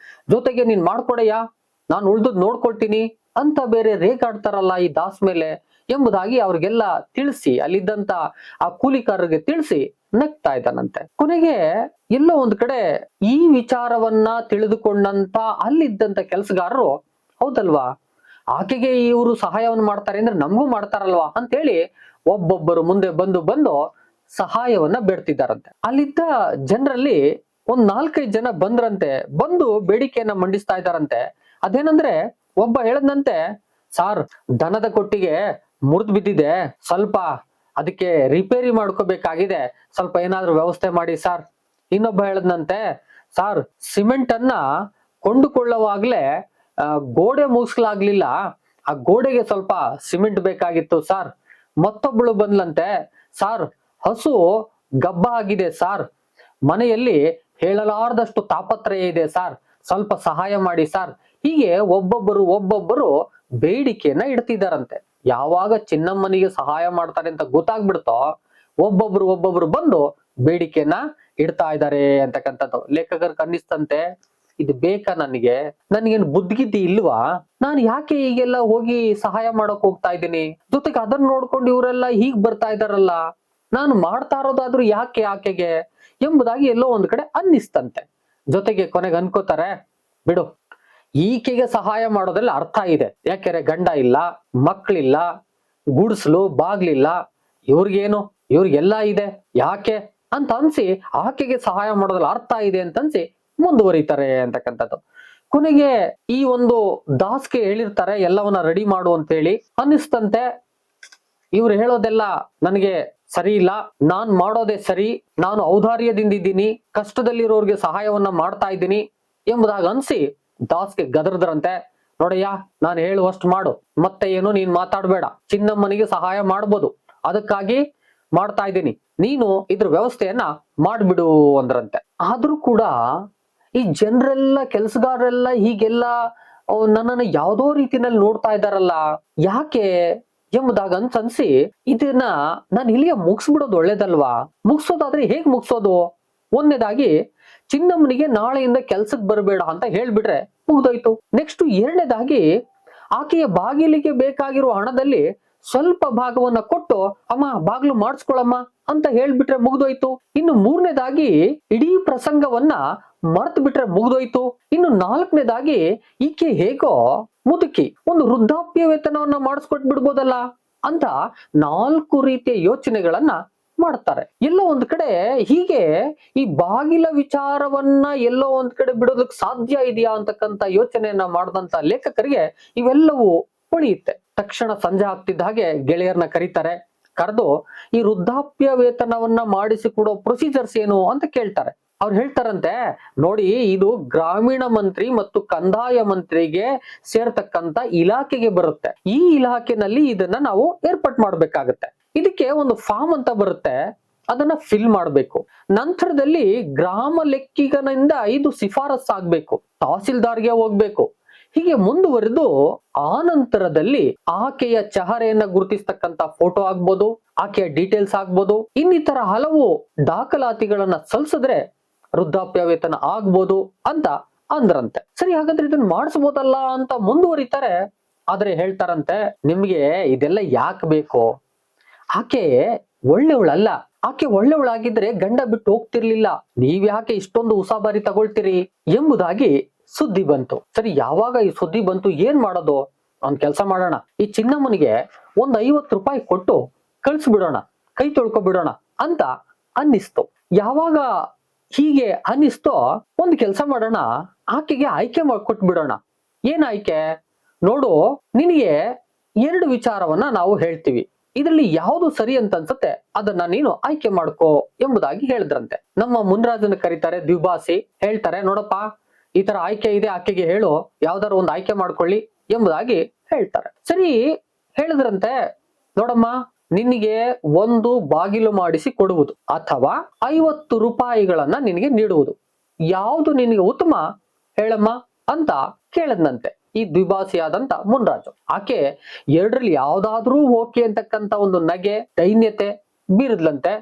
ಜೊತೆಗೆ ನೀನ್ ಮಾಡ್ಕೊಡಯ್ಯ, ನಾನು ಉಳ್ದದ್ ನೋಡ್ಕೊಳ್ತೀನಿ ಅಂತ ಬೇರೆ ರೇಗಾಡ್ತಾರಲ್ಲ ಈ ದಾಸ್ ಮೇಲೆ ಎಂಬುದಾಗಿ ಅವ್ರಿಗೆಲ್ಲ ತಿಳಿಸಿ, ಅಲ್ಲಿದ್ದಂತ ಆ ಕೂಲಿಕಾರರಿಗೆ ತಿಳಿಸಿ ನಗ್ತಾ ಇದ್ದಾನಂತೆ. ಕೊನೆಗೆ ಎಲ್ಲೋ ಒಂದ್ ಕಡೆ ಈ ವಿಚಾರವನ್ನ ತಿಳಿದುಕೊಂಡಂತ ಅಲ್ಲಿದ್ದಂತ ಕೆಲಸಗಾರರು, ಹೌದಲ್ವಾ, ಆಕೆಗೆ ಇವರು ಸಹಾಯವನ್ನು ಮಾಡ್ತಾರೆ ಅಂದ್ರೆ ನಮಗೂ ಮಾಡ್ತಾರಲ್ವಾ ಅಂತ ಹೇಳಿ ಒಬ್ಬೊಬ್ಬರು ಮುಂದೆ ಬಂದು ಸಹಾಯವನ್ನ ಬೇಡ್ತಿದ್ದಾರಂತೆ. ಅಲ್ಲಿದ್ದ ಜನರಲ್ಲಿ ಒಂದ್ 4-5 ಜನ ಬಂದ್ರಂತೆ, ಬಂದು ಬೇಡಿಕೆಯನ್ನ ಮಂಡಿಸ್ತಾ ಇದ್ದಾರಂತೆ. ಅದೇನಂದ್ರೆ, ಒಬ್ಬ ಹೇಳದ್ನಂತೆ, ಸಾರ್, ದನದ ಕೊಟ್ಟಿಗೆ ಮುರಿದು ಬಿದ್ದಿದೆ, ಸ್ವಲ್ಪ ಅದಕ್ಕೆ ರಿಪೇರಿ ಮಾಡ್ಕೋಬೇಕಾಗಿದೆ, ಸ್ವಲ್ಪ ಏನಾದ್ರೂ ವ್ಯವಸ್ಥೆ ಮಾಡಿ ಸಾರ್. ಇನ್ನೊಬ್ಬ ಹೇಳದ್ನಂತೆ, ಸಾರ್, ಸಿಮೆಂಟ್ ಅನ್ನ ಕೊಂಡುಕೊಳ್ಳುವಾಗ್ಲೇ ಗೋಡೆ ಮುಗಿಸ್ಲಾಗ್ಲಿಲ್ಲ, ಆ ಗೋಡೆಗೆ ಸ್ವಲ್ಪ ಸಿಮೆಂಟ್ ಬೇಕಾಗಿತ್ತು ಸಾರ್. ಮತ್ತೊಬ್ಬಳು ಬಂದ್ಲಂತೆ, ಸಾರ್, ಹಸು ಗಬ್ಬ ಆಗಿದೆ ಸಾರ್, ಮನೆಯಲ್ಲಿ ಹೇಳಲಾರದಷ್ಟು ತಾಪತ್ರಯ ಇದೆ ಸಾರ್, ಸ್ವಲ್ಪ ಸಹಾಯ ಮಾಡಿ ಸಾರ್. ಹೀಗೆ ಒಬ್ಬೊಬ್ಬರು ಬೇಡಿಕೆಯನ್ನ ಇಡ್ತಿದ್ದಾರಂತೆ. ಯಾವಾಗ ಚಿನ್ನಮ್ಮನಿಗೆ ಸಹಾಯ ಮಾಡ್ತಾರೆ ಅಂತ ಗೊತ್ತಾಗ್ಬಿಡ್ತೋ, ಒಬ್ಬೊಬ್ರು ಬಂದು ಬೇಡಿಕೆಯನ್ನ ಇಡ್ತಾ ಇದ್ದಾರೆ ಅಂತಕ್ಕಂಥದ್ದು. ಲೇಖಕರಿಗೆ ಅನ್ನಿಸ್ತಂತೆ, ಇದು ಬೇಕಾ ನನಗೇನು ಬುದ್ಧಿಗಿದ್ದಿ ಇಲ್ವಾ, ನಾನು ಯಾಕೆ ಹೀಗೆಲ್ಲ ಹೋಗಿ ಸಹಾಯ ಮಾಡಕ್ ಹೋಗ್ತಾ ಇದ್ದೀನಿ, ಜೊತೆಗೆ ಅದನ್ನ ನೋಡ್ಕೊಂಡು ಇವರೆಲ್ಲ ಹೀಗ್ ಬರ್ತಾ ಇದಾರಲ್ಲ, ನಾನು ಮಾಡ್ತಾ ಇರೋದಾದ್ರೂ ಯಾಕೆ ಆಕೆಗೆ ಎಂಬುದಾಗಿ ಎಲ್ಲೋ ಒಂದ್ ಕಡೆ ಅನ್ನಿಸ್ತಂತೆ. ಜೊತೆಗೆ ಕೊನೆಗೆ ಅನ್ಕೋತಾರೆ, ಬಿಡು, ಈಕೆಗೆ ಸಹಾಯ ಮಾಡೋದ್ರಲ್ಲಿ ಅರ್ಥ ಇದೆ, ಯಾಕೆಂದ್ರೆ ಗಂಡ ಇಲ್ಲ, ಮಕ್ಕಳಿಲ್ಲ, ಗುಡಿಸ್ಲು ಬಾಗ್ಲಿಲ್ಲ, ಇವ್ರಿಗೆಲ್ಲ ಇದೆ, ಯಾಕೆ ಅಂತ ಅನ್ಸಿ ಆಕೆಗೆ ಸಹಾಯ ಮಾಡೋದ್ರಲ್ಲಿ ಅರ್ಥ ಇದೆ ಅಂತ ಅನ್ಸಿ ಮುಂದುವರಿತಾರೆ ಅಂತಕ್ಕಂಥದ್ದು. ಕೊನೆಗೆ ಈ ಒಂದು ದಾಸ್ಗೆ ಹೇಳಿರ್ತಾರೆ ಎಲ್ಲವನ್ನ ರೆಡಿ ಮಾಡು ಅಂತ ಹೇಳಿ. ಅನ್ನಿಸ್ತಂತೆ, ಇವ್ರು ಹೇಳೋದೆಲ್ಲ ನನಗೆ ಸರಿ ಇಲ್ಲ, ನಾನ್ ಮಾಡೋದೇ ಸರಿ, ನಾನು ಔದಾರ್ಯದಿಂದಿದ್ದೀನಿ, ಕಷ್ಟದಲ್ಲಿರೋರ್ಗೆ ಸಹಾಯವನ್ನ ಮಾಡ್ತಾ ಇದ್ದೀನಿ ಎಂಬುದಾಗಿ ಅನ್ಸಿ ದಾಸ್ಗೆ ಗದರ್ದ್ರಂತೆ. ನೋಡಯ್ಯ, ನಾನು ಹೇಳುವಷ್ಟು ಮಾಡು, ಮತ್ತೆ ಏನು ನೀನ್ ಮಾತಾಡ್ಬೇಡ, ಚಿನ್ನಮ್ಮನಿಗೆ ಸಹಾಯ ಮಾಡ್ಬೋದು, ಅದಕ್ಕಾಗಿ ಮಾಡ್ತಾ ಇದ್ದೀನಿ, ನೀನು ಇದ್ರ ವ್ಯವಸ್ಥೆಯನ್ನ ಮಾಡ್ಬಿಡು ಅಂದ್ರಂತೆ. ಆದ್ರೂ ಕೂಡ ಈ ಜನರೆಲ್ಲ, ಕೆಲಸಗಾರರೆಲ್ಲ ಹೀಗೆಲ್ಲ ನನ್ನನ್ನ ಯಾವ್ದೋ ರೀತಿನಲ್ಲಿ ನೋಡ್ತಾ ಇದ್ದಾರಲ್ಲ, ಯಾಕೆ ಎಂಬುದಾಗ ಅನ್ಸಿ ಇದನ್ನ ನಾನು ಇಲ್ಲಿಗೆ ಮುಗಿಸ್ಬಿಡೋದು ಒಳ್ಳೇದಲ್ವಾ, ಮುಗಿಸೋದಾದ್ರೆ ಹೇಗ್ ಮುಗಿಸೋದು ಒಂದನೇದಾಗಿ ಚಿನ್ನಮ್ಮನಿಗೆ ನಾಳೆಯಿಂದ ಕೆಲ್ಸಕ್ಕೆ ಬರಬೇಡ ಅಂತ ಹೇಳ್ಬಿಟ್ರೆ ಮುಗ್ದೋಯ್ತು. ನೆಕ್ಸ್ಟ್ ಎರಡನೇದಾಗಿ ಆಕೆಯ ಬಾಗಿಲಿಗೆ ಬೇಕಾಗಿರುವ ಹಣದಲ್ಲಿ ಸ್ವಲ್ಪ ಭಾಗವನ್ನ ಕೊಟ್ಟು ಅಮ್ಮ ಬಾಗ್ಲು ಮಾಡಿಸ್ಕೊಳಮ್ಮ ಅಂತ ಹೇಳ್ಬಿಟ್ರೆ ಮುಗ್ದೋಯ್ತು. ಇನ್ನು ಮೂರನೇದಾಗಿ ಇಡೀ ಪ್ರಸಂಗವನ್ನ ಮರ್ತು ಬಿಟ್ರೆ ಮುಗ್ದೋಯ್ತು. ಇನ್ನು ನಾಲ್ಕನೇದಾಗಿ ಈಕೆ ಹೇಗೋ ಮುದುಕಿ ಒಂದು ವೃದ್ಧಾಪ್ಯ ವೇತನವನ್ನ ಮಾಡಿಸ್ಕೊಟ್ ಬಿಡ್ಬೋದಲ್ಲ ಅಂತ 4 ರೀತಿಯ ಯೋಚನೆಗಳನ್ನ ಮಾಡ್ತಾರೆ. ಎಲ್ಲೋ ಒಂದ್ ಕಡೆ ಹೀಗೆ ಈ ಬಾಗಿಲ ವಿಚಾರವನ್ನ ಎಲ್ಲೋ ಒಂದ್ ಕಡೆ ಬಿಡೋದಕ್ಕೆ ಸಾಧ್ಯ ಇದೆಯಾ ಅಂತಕ್ಕಂತ ಯೋಚನೆಯನ್ನ ಮಾಡಿದಂತ ಲೇಖಕರಿಗೆ ಇವೆಲ್ಲವೂ ಉಳಿಯುತ್ತೆ. ತಕ್ಷಣ ಸಂಜೆ ಆಗ್ತಿದ್ದ ಹಾಗೆ ಗೆಳೆಯರನ್ನ ಕರೀತಾರೆ. ಕರೆದು ಈ ವೃದ್ಧಾಪ್ಯ ವೇತನವನ್ನ ಮಾಡಿಸಿಕೊಡೋ ಪ್ರೊಸೀಜರ್ಸ್ ಏನು ಅಂತ ಕೇಳ್ತಾರೆ. ಅವ್ರು ಹೇಳ್ತಾರಂತೆ, ನೋಡಿ ಇದು ಗ್ರಾಮೀಣ ಮಂತ್ರಿ ಮತ್ತು ಕಂದಾಯ ಮಂತ್ರಿಗೆ ಸೇರ್ತಕ್ಕಂತ ಇಲಾಖೆಗೆ ಬರುತ್ತೆ. ಈ ಇಲಾಖೆನಲ್ಲಿ ಇದನ್ನ ನಾವು ಏರ್ಪಾಟ್ ಮಾಡ್ಬೇಕಾಗತ್ತೆ. ಇದಕ್ಕೆ ಒಂದು ಫಾರ್ಮ್ ಅಂತ ಬರುತ್ತೆ, ಅದನ್ನ ಫಿಲ್ ಮಾಡ್ಬೇಕು. ನಂತರದಲ್ಲಿ ಗ್ರಾಮ ಲೆಕ್ಕಿಗನಿಂದ ಇದು ಶಿಫಾರಸ್ ಆಗ್ಬೇಕು, ತಹಸೀಲ್ದಾರ್ಗೆ ಹೋಗ್ಬೇಕು. ಹೀಗೆ ಮುಂದುವರೆದು ಆ ನಂತರದಲ್ಲಿ ಆಕೆಯ ಚಹರೆಯನ್ನ ಗುರುತಿಸ್ತಕ್ಕಂತ ಫೋಟೋ ಆಗ್ಬೋದು, ಆಕೆಯ ಡೀಟೇಲ್ಸ್ ಆಗ್ಬೋದು, ಇನ್ನಿತರ ಹಲವು ದಾಖಲಾತಿಗಳನ್ನ ಸಲ್ಲಿಸಿದ್ರೆ ವೃದ್ಧಾಪ್ಯ ವೇತನ ಆಗ್ಬೋದು ಅಂತ ಅಂದ್ರಂತೆ. ಸರಿ, ಹಾಗಾದ್ರೆ ಇದನ್ನ ಮಾಡಿಸ್ಬೋದಲ್ಲ ಅಂತ ಮುಂದುವರಿತಾರೆ. ಆದ್ರೆ ಹೇಳ್ತಾರಂತೆ, ನಿಮ್ಗೆ ಇದೆಲ್ಲ ಯಾಕೆ ಬೇಕು? ಆಕೆ ಒಳ್ಳೆವಳಲ್ಲ. ಆಕೆ ಒಳ್ಳೆವಳಾಗಿದ್ರೆ ಗಂಡ ಬಿಟ್ಟು ಹೋಗ್ತಿರ್ಲಿಲ್ಲ. ನೀವ್ ಯಾಕೆ ಇಷ್ಟೊಂದು ಉಸಾಬರಿ ತಗೊಳ್ತೀರಿ ಎಂಬುದಾಗಿ ಸುದ್ದಿ ಬಂತು. ಸರಿ, ಯಾವಾಗ ಈ ಸುದ್ದಿ ಬಂತು ಏನ್ ಮಾಡೋದು? ಒಂದ್ ಕೆಲ್ಸ ಮಾಡೋಣ, ಈ ಚಿನ್ನಮ್ಮನಿಗೆ ಒಂದ್ 50 ರೂಪಾಯಿ ಕೊಟ್ಟು ಕಳ್ಸಿಬಿಡೋಣ, ಕೈ ತೊಳ್ಕೊಬಿಡೋಣ ಅಂತ ಅನ್ನಿಸ್ತು. ಯಾವಾಗ ಹೀಗೆ ಅನ್ನಿಸ್ತೋ ಒಂದ್ ಕೆಲ್ಸ ಮಾಡೋಣ, ಆಕೆಗೆ ಆಯ್ಕೆ ಕೊಟ್ಬಿಡೋಣ. ಏನ್ ಆಯ್ಕೆ? ನೋಡು, ನಿನಗೆ 2 ವಿಚಾರವನ್ನ ನಾವು ಹೇಳ್ತೀವಿ, ಇದರಲ್ಲಿ ಯಾವ್ದು ಸರಿ ಅಂತ ಅನ್ಸುತ್ತೆ ಅದನ್ನ ನೀನು ಆಯ್ಕೆ ಮಾಡ್ಕೋ ಎಂಬುದಾಗಿ ಹೇಳಿದ್ರಂತೆ. ನಮ್ಮ ಮುನ್ರಾಜನ ಕರೀತಾರೆ, ದ್ವಿಭಾಸಿ. ಹೇಳ್ತಾರೆ, ನೋಡಪ್ಪ ಈ ತರ ಆಯ್ಕೆ ಇದೆ, ಆಕೆಗೆ ಹೇಳು, ಯಾವ್ದಾರು ಒಂದು ಆಯ್ಕೆ ಮಾಡ್ಕೊಳ್ಳಿ ಎಂಬುದಾಗಿ ಹೇಳ್ತಾರೆ. ಸರಿ, ಹೇಳಿದ್ರಂತೆ, ನೋಡಮ್ಮ, ನಿನಗೆ ಒಂದು ಬಾಗಿಲು ಮಾಡಿಸಿ ಕೊಡುವುದು ಅಥವಾ 50 ರೂಪಾಯಿಗಳನ್ನ ನಿನಗೆ ನೀಡುವುದು, ಯಾವುದು ನಿನಗೆ ಉತ್ತಮ ಹೇಳಮ್ಮ ಅಂತ ಕೇಳದ್ನಂತೆ ಈ ದ್ವಿಭಾಸಿಯಾದಂತ ಮುನ್ರಾಜು. ಆಕೆ 2ರಲ್ಲಿ ಯಾವ್ದಾದ್ರೂ ಓಕೆ ಅಂತಕ್ಕಂತ ಒಂದು ನಗೆ ದೈನ್ಯತೆ ಬೀರದ್ಲಂತೆ.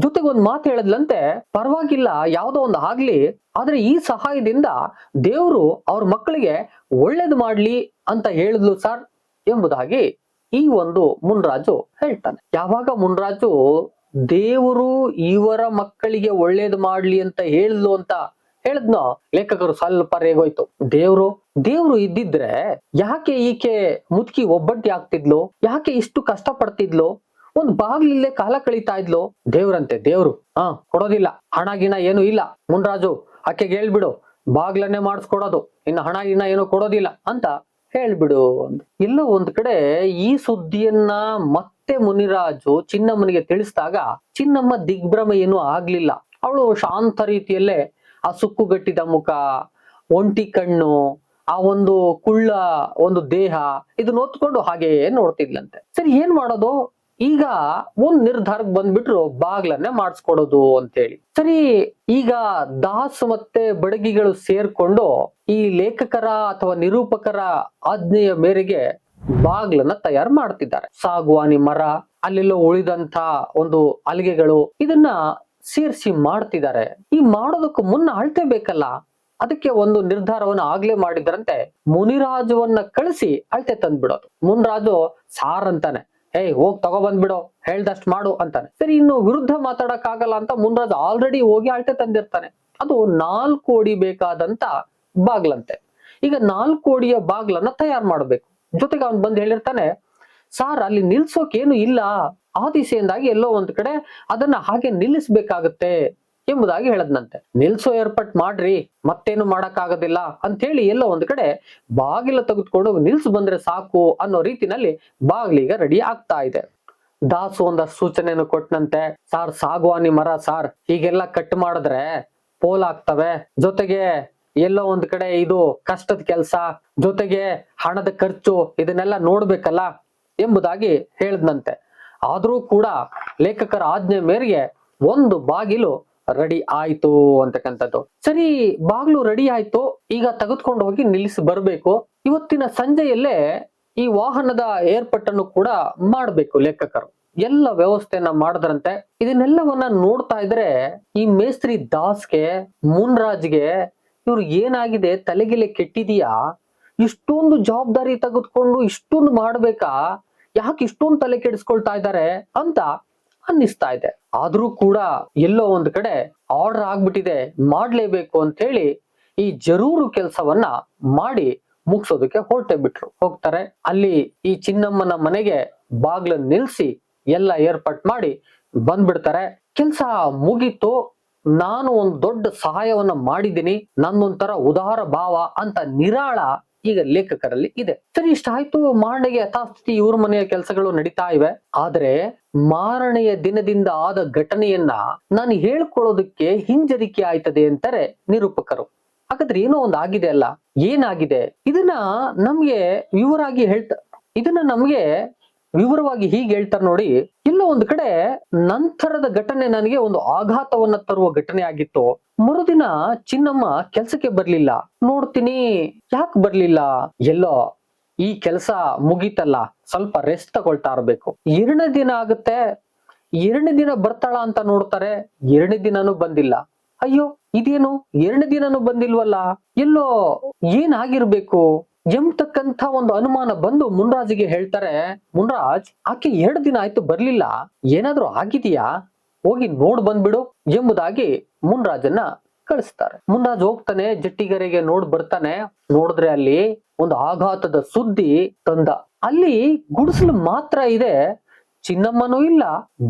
ಜೊತೆಗೆ ಒಂದ್ ಮಾತು ಹೇಳದ್ಲಂತೆ, ಪರವಾಗಿಲ್ಲ ಯಾವ್ದೋ ಒಂದು ಆಗ್ಲಿ, ಆದ್ರೆ ಈ ಸಹಾಯದಿಂದ ದೇವ್ರು ಅವ್ರ ಮಕ್ಕಳಿಗೆ ಒಳ್ಳೇದು ಮಾಡ್ಲಿ ಅಂತ ಹೇಳಿದ್ಲು ಸರ್ ಎಂಬುದಾಗಿ ಈ ಒಂದು ಮುನ್ರಾಜು ಹೇಳ್ತಾನೆ. ಯಾವಾಗ ಮುನ್ರಾಜು ದೇವರು ಇವರ ಮಕ್ಕಳಿಗೆ ಒಳ್ಳೇದು ಮಾಡ್ಲಿ ಅಂತ ಹೇಳಿದ್ಲು ಅಂತ ಹೇಳಿದ್ನೋ, ಲೇಖಕರು ಸ್ವಲ್ಪ ರೇಗೋಯ್ತು. ದೇವ್ರು ಇದ್ದಿದ್ರೆ ಯಾಕೆ ಈಕೆ ಮುದುಕಿ ಒಬ್ಬಂಟಿ ಆಗ್ತಿದ್ಲು? ಯಾಕೆ ಇಷ್ಟು ಕಷ್ಟ ಪಡ್ತಿದ್ಲು? ಒಂದ್ ಬಾಗ್ಲಿಲ್ಲೇ ಕಾಲ ಕಳೀತಾ ಇದ್ಲು. ದೇವ್ರಂತೆ, ದೇವ್ರು ಕೊಡೋದಿಲ್ಲ, ಹಣ ಗಿಣ ಏನು ಇಲ್ಲ, ಮುನ್ರಾಜು ಆಕೆಗೆ ಹೇಳ್ಬಿಡು, ಬಾಗ್ಲನ್ನೇ ಮಾಡಿಸ್ಕೊಡೋದು, ಇನ್ನು ಹಣ ಗಿಣ ಏನು ಕೊಡೋದಿಲ್ಲ ಅಂತ ಹೇಳ್ಬಿಡು ಅಂತ. ಎಲ್ಲೋ ಒಂದ್ ಕಡೆ ಈ ಸುದ್ದಿಯನ್ನ ಮತ್ತೆ ಮುನಿರಾಜು ಚಿನ್ನಮ್ಮನಿಗೆ ತಿಳಿಸಿದಾಗ ಚಿನ್ನಮ್ಮ ದಿಗ್ಭ್ರಮೆ ಏನು ಆಗ್ಲಿಲ್ಲ. ಅವಳು ಶಾಂತ ರೀತಿಯಲ್ಲೇ ಆ ಸುಕ್ಕುಗಟ್ಟಿದ ಮುಖ, ಒಂಟಿ ಕಣ್ಣು, ಆ ಒಂದು ಕುಳ್ಳ ಒಂದು ದೇಹ ಇದನ್ನ ಹೊತ್ಕೊಂಡು ಹಾಗೆ ನೋಡ್ತಿದ್ಲಂತೆ. ಸರಿ, ಏನ್ ಮಾಡೋದು? ಈಗ ಒಂದ್ ನಿರ್ಧಾರಕ್ಕೆ ಬಂದ್ಬಿಟ್ರು, ಬಾಗ್ಲನ್ನೇ ಮಾಡಿಸ್ಕೊಡೋದು ಅಂತೇಳಿ. ಸರಿ, ಈಗ ದಾಸ್ ಮತ್ತೆ ಬಡಗಿಗಳು ಸೇರ್ಕೊಂಡು ಈ ಲೇಖಕರ ಅಥವಾ ನಿರೂಪಕರ ಆಜ್ಞೆಯ ಮೇರೆಗೆ ಬಾಗ್ಲನ್ನ ತಯಾರು ಮಾಡ್ತಿದ್ದಾರೆ. ಸಾಗುವಾನಿ ಮರ, ಅಲ್ಲೆಲ್ಲೋ ಉಳಿದಂತ ಒಂದು ಹಲಿಗೆಗಳು, ಇದನ್ನ ಸೇರಿಸಿ ಮಾಡ್ತಿದ್ದಾರೆ. ಈ ಮಾಡೋದಕ್ಕೂ ಮುನ್ನ ಅಳತೆ ಬೇಕಲ್ಲ, ಅದಕ್ಕೆ ಒಂದು ನಿರ್ಧಾರವನ್ನ ಆಗ್ಲೇ ಮಾಡಿದ್ರಂತೆ. ಮುನಿರಾಜುವನ್ನ ಕಳಿಸಿ ಅಳತೆ ತಂದ್ಬಿಡೋದು. ಮುನಿರಾಜು ಸಾರ್ ಅಂತಾನೆ, ಹೋಗ್ ತಗೋ ಬಂದ್ಬಿಡೋ, ಹೇಳ್ದಷ್ಟ್ ಮಾಡು ಅಂತಾನೆ. ಸರಿ, ಇನ್ನು ವಿರುದ್ಧ ಮಾತಾಡಕ್ ಆಗಲ್ಲ ಅಂತ ಮುನ್ರಾಜು ಆಲ್ರೆಡಿ ಹೋಗಿ ಅಳತೆ ತಂದಿರ್ತಾನೆ. ಅದು 4 ಅಡಿ ಬೇಕಾದಂತ ಬಾಗ್ಲಂತೆ. ಈಗ 4 ಅಡಿಯ ಬಾಗ್ಲನ್ನ ತಯಾರು ಮಾಡ್ಬೇಕು. ಜೊತೆಗೆ ಅವ್ನ್ ಬಂದ್ ಹೇಳಿರ್ತಾನೆ, ಸಾರ್ ಅಲ್ಲಿ ನಿಲ್ಸೋಕ್ ಏನು ಇಲ್ಲ, ಆ ದಿಸೆಯಿಂದಾಗಿ ಎಲ್ಲೋ ಒಂದ್ ಕಡೆ ಅದನ್ನ ಹಾಗೆ ನಿಲ್ಲಿಸ್ಬೇಕಾಗತ್ತೆ ಎಂಬುದಾಗಿ ಹೇಳದ್ನಂತೆ. ನಿಲ್ಸೋ ಏರ್ಪಾಟ್ ಮಾಡ್ರಿ, ಮತ್ತೇನು ಮಾಡಕ್ ಆಗೋದಿಲ್ಲ ಅಂತ ಹೇಳಿ ಎಲ್ಲೋ ಒಂದ್ ಕಡೆ ಬಾಗಿಲ ತೆಗೆದುಕೊಂಡು ನಿಲ್ಸ್ ಬಂದ್ರೆ ಸಾಕು ಅನ್ನೋ ರೀತಿನಲ್ಲಿ ಬಾಗಿಲಿಗೆ ರೆಡಿ ಆಗ್ತಾ ಇದೆ. ದಾಸು ಒಂದಷ್ಟು ಸೂಚನೆಯನ್ನು ಕೊಟ್ಟನಂತೆ. ಸಾರ್, ಸಾಗುವಾನಿ ಮರ ಸಾರ್, ಹೀಗೆಲ್ಲ ಕಟ್ ಮಾಡಿದ್ರೆ ಪೋಲಾಗ್ತವೆ, ಜೊತೆಗೆ ಎಲ್ಲೋ ಒಂದ್ ಕಡೆ ಇದು ಕಷ್ಟದ ಕೆಲ್ಸ, ಜೊತೆಗೆ ಹಣದ ಖರ್ಚು, ಇದನ್ನೆಲ್ಲ ನೋಡ್ಬೇಕಲ್ಲ ಎಂಬುದಾಗಿ ಹೇಳದ್ನಂತೆ. ಆದ್ರೂ ಕೂಡ ಲೇಖಕರ ಆಜ್ಞೆ ಮೇರೆಗೆ ಒಂದು ಬಾಗಿಲು ರೆಡಿ ಆಯ್ತು ಅಂತಕ್ಕಂಥದ್ದು. ಸರಿ, ಬಾಗ್ಲು ರೆಡಿ ಆಯ್ತು, ಈಗ ತೆಗೆದುಕೊಂಡು ಹೋಗಿ ನಿಲ್ಲಿಸಿ ಬರ್ಬೇಕು. ಇವತ್ತಿನ ಸಂಜೆಯಲ್ಲೇ ಈ ವಾಹನದ ಏರ್ಪಟ್ಟನ್ನು ಕೂಡ ಮಾಡ್ಬೇಕು ಲೇಖಕರು. ಎಲ್ಲ ವ್ಯವಸ್ಥೆಯನ್ನ ಮಾಡಿದ್ರಂತೆ. ಇದನ್ನೆಲ್ಲವನ್ನ ನೋಡ್ತಾ ಇದ್ರೆ ಈ ಮೇಸ್ತ್ರಿ ದಾಸ್ಗೆ, ಮುನ್ರಾಜ್ಗೆ ಇವ್ರು ಏನಾಗಿದೆ, ತಲೆಗಿಲೆ ಕೆಟ್ಟಿದೀಯಾ, ಇಷ್ಟೊಂದು ಜವಾಬ್ದಾರಿ ತೆಗೆದುಕೊಂಡು ಇಷ್ಟೊಂದು ಮಾಡ್ಬೇಕಾ, ಯಾಕೆ ಇಷ್ಟೊಂದು ತಲೆ ಕೆಡಿಸ್ಕೊಳ್ತಾ ಇದ್ದಾರೆ ಅಂತ ಅನ್ನಿಸ್ತಾ ಇದೆ. ಆದ್ರೂ ಕೂಡ ಎಲ್ಲೋ ಒಂದ್ ಕಡೆ ಆರ್ಡರ್ ಆಗ್ಬಿಟ್ಟಿದೆ, ಮಾಡ್ಲೇಬೇಕು ಅಂತ ಹೇಳಿ ಈ ಜರೂರು ಕೆಲಸವನ್ನ ಮಾಡಿ ಮುಗಿಸೋದಕ್ಕೆ ಹೊರಟೆ ಬಿಟ್ರು. ಹೋಗ್ತಾರೆ, ಅಲ್ಲಿ ಈ ಚಿನ್ನಮ್ಮನ ಮನೆಗೆ ಬಾಗ್ಲ ನಿಲ್ಸಿ ಎಲ್ಲ ಏರ್ಪಾಟ್ ಮಾಡಿ ಬಂದ್ಬಿಡ್ತಾರೆ. ಕೆಲ್ಸ ಮುಗೀತು, ನಾನು ಒಂದು ದೊಡ್ಡ ಸಹಾಯವನ್ನ ಮಾಡಿದ್ದೀನಿ, ನನ್ನೊಂಥರ ಉದಾರ ಭಾವ ಅಂತ ನಿರಾಳ ಈಗ ಲೇಖಕರಲ್ಲಿ ಇದೆ. ಸರಿ, ಇಷ್ಟ ಆಯ್ತು, ಮಾರನೆಗೆ ಯಥಾಸ್ಥಿತಿ ಇವ್ರ ಮನೆಯ ಕೆಲಸಗಳು ನಡೀತಾ ಇವೆ. ಆದ್ರೆ ಮಾರನೆಯ ದಿನದಿಂದ ಆದ ಘಟನೆಯನ್ನ ನಾನು ಹೇಳ್ಕೊಳ್ಳೋದಕ್ಕೆ ಹಿಂಜರಿಕೆ ಆಯ್ತದೆ ಅಂತಾರೆ ನಿರೂಪಕರು. ಹಾಗಾದ್ರೆ ಏನೋ ಒಂದು ಆಗಿದೆ ಅಲ್ಲ, ಏನಾಗಿದೆ ಇದನ್ನ ನಮ್ಗೆ ವಿವರವಾಗಿ ಹೀಗೆ ಹೇಳ್ತಾರೆ ನೋಡಿ. ಇಲ್ಲ ಒಂದು ಕಡೆ ನಂತರದ ಘಟನೆ ನನಗೆ ಒಂದು ಆಘಾತವನ್ನ ತರುವ ಘಟನೆ ಆಗಿತ್ತು. ಮರುದಿನ ಚಿನ್ನಮ್ಮ ಕೆಲ್ಸಕ್ಕೆ ಬರ್ಲಿಲ್ಲ. ನೋಡ್ತೀನಿ, ಯಾಕೆ ಬರ್ಲಿಲ್ಲ, ಎಲ್ಲೋ ಈ ಕೆಲಸ ಮುಗೀತಲ್ಲ, ಸ್ವಲ್ಪ ರೆಸ್ಟ್ ತಗೊಳ್ತಾ ಇರ್ಬೇಕು. 2ನೇ ದಿನ ಆಗುತ್ತೆ, 2ನೇ ದಿನ ಬರ್ತಾಳ ಅಂತ ನೋಡ್ತಾರೆ, 2ನೇ ದಿನನೂ ಬಂದಿಲ್ಲ. ಅಯ್ಯೋ, ಇದೇನು 2ನೇ ದಿನನೂ ಬಂದಿಲ್ವಲ್ಲ, ಎಲ್ಲೋ ಏನಾಗಿರ್ಬೇಕು ಎಂಬತಕ್ಕಂಥ ಒಂದು ಅನುಮಾನ ಬಂದು ಮುನ್ರಾಜ್ಗೆ ಹೇಳ್ತಾರೆ. ಮುನ್ರಾಜ್, ಆಕೆ 2 ದಿನ ಆಯ್ತು ಬರ್ಲಿಲ್ಲ, ಏನಾದ್ರೂ ಆಗಿದೆಯಾ, ಹೋಗಿ ನೋಡ್ ಬಂದ್ಬಿಡು ಎಂಬುದಾಗಿ ಮುನ್ರಾಜನ್ನ ಕಳಿಸ್ತಾರೆ. ಮುನ್ರಾಜ್ ಹೋಗ್ತಾನೆ, ಜಟ್ಟಿಗೆರೆಗೆ ಬರ್ತಾನೆ. ನೋಡಿದ್ರೆ ಅಲ್ಲಿ ಒಂದು ಆಘಾತದ ಸುದ್ದಿ ತಂದ. ಅಲ್ಲಿ ಗುಡಿಸಲು ಮಾತ್ರ ಇದೆ, ಚಿನ್ನಮ್ಮನೂ ಇಲ್ಲ,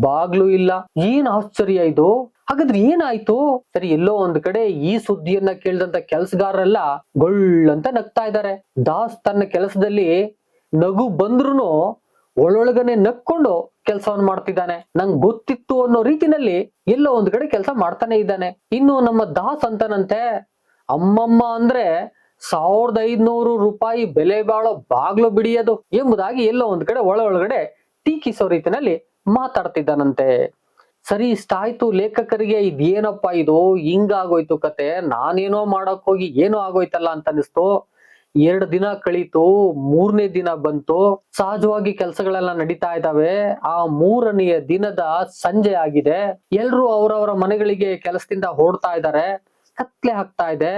ಬಾಗ್ಲು ಇಲ್ಲ. ಏನ್ ಆಶ್ಚರ್ಯ ಇದು, ಹಾಗಾದ್ರೆ ಏನಾಯ್ತು? ಸರಿ, ಎಲ್ಲೋ ಒಂದ್ ಕಡೆ ಈ ಸುದ್ದಿಯನ್ನ ಕೇಳಿದಂತ ಕೆಲ್ಸಗಾರರೆಲ್ಲ ಗೊಳ್ಳಂತ ನಗ್ತಾ ಇದ್ದಾರೆ. ದಾಸ್ ತನ್ನ ಕೆಲಸದಲ್ಲಿ ನಗು ಬಂದ್ರುನು ಒಳೊಳಗನೆ ನಕ್ಕೊಂಡು ಕೆಲಸವನ್ನ ಮಾಡ್ತಿದ್ದಾನೆ. ನಂಗ್ ಗೊತ್ತಿತ್ತು ಅನ್ನೋ ರೀತಿನಲ್ಲಿ ಎಲ್ಲೋ ಒಂದ್ ಕಡೆ ಕೆಲಸ ಮಾಡ್ತಾನೆ ಇದ್ದಾನೆ. ಇನ್ನು ನಮ್ಮ ದಾಸ್ ಅಂತನಂತೆ, ಅಮ್ಮಮ್ಮ ಅಂದ್ರೆ 1500 ರೂಪಾಯಿ ಬೆಲೆ ಬಾಳೋ ಬಾಗ್ಲು ಬಿಡಿಯೋದು ಎಂಬುದಾಗಿ ಎಲ್ಲೋ ಒಂದ್ ಕಡೆ ಒಳಗಡೆ ಟೀಕಿಸೋ ರೀತಿನಲ್ಲಿ ಮಾತಾಡ್ತಿದ್ದಾನಂತೆ. ಸರಿ, ಇಷ್ಟ ಆಯ್ತು. ಲೇಖಕರಿಗೆ ಇದೇನಪ್ಪ ಇದು, ಹಿಂಗಾಗೋಯ್ತು ಕತೆ, ನಾನೇನೋ ಮಾಡಕ್ ಹೋಗಿ ಏನೋ ಆಗೋಯ್ತಲ್ಲ ಅಂತ ಅನಿಸ್ತು. 2 ದಿನ ಕಳೀತು, 3ನೇ ದಿನ ಬಂತು. ಸಹಜವಾಗಿ ಕೆಲಸಗಳೆಲ್ಲ ನಡೀತಾ ಇದ್ದಾವೆ. ಆ 3ನೆಯ ದಿನದ ಸಂಜೆ ಆಗಿದೆ. ಎಲ್ರು ಅವರವರ ಮನೆಗಳಿಗೆ ಕೆಲಸದಿಂದ ಹೊರಡ್ತಾ ಇದ್ದಾರೆ. ಕತ್ಲೆ ಆಗ್ತಾ ಇದೆ.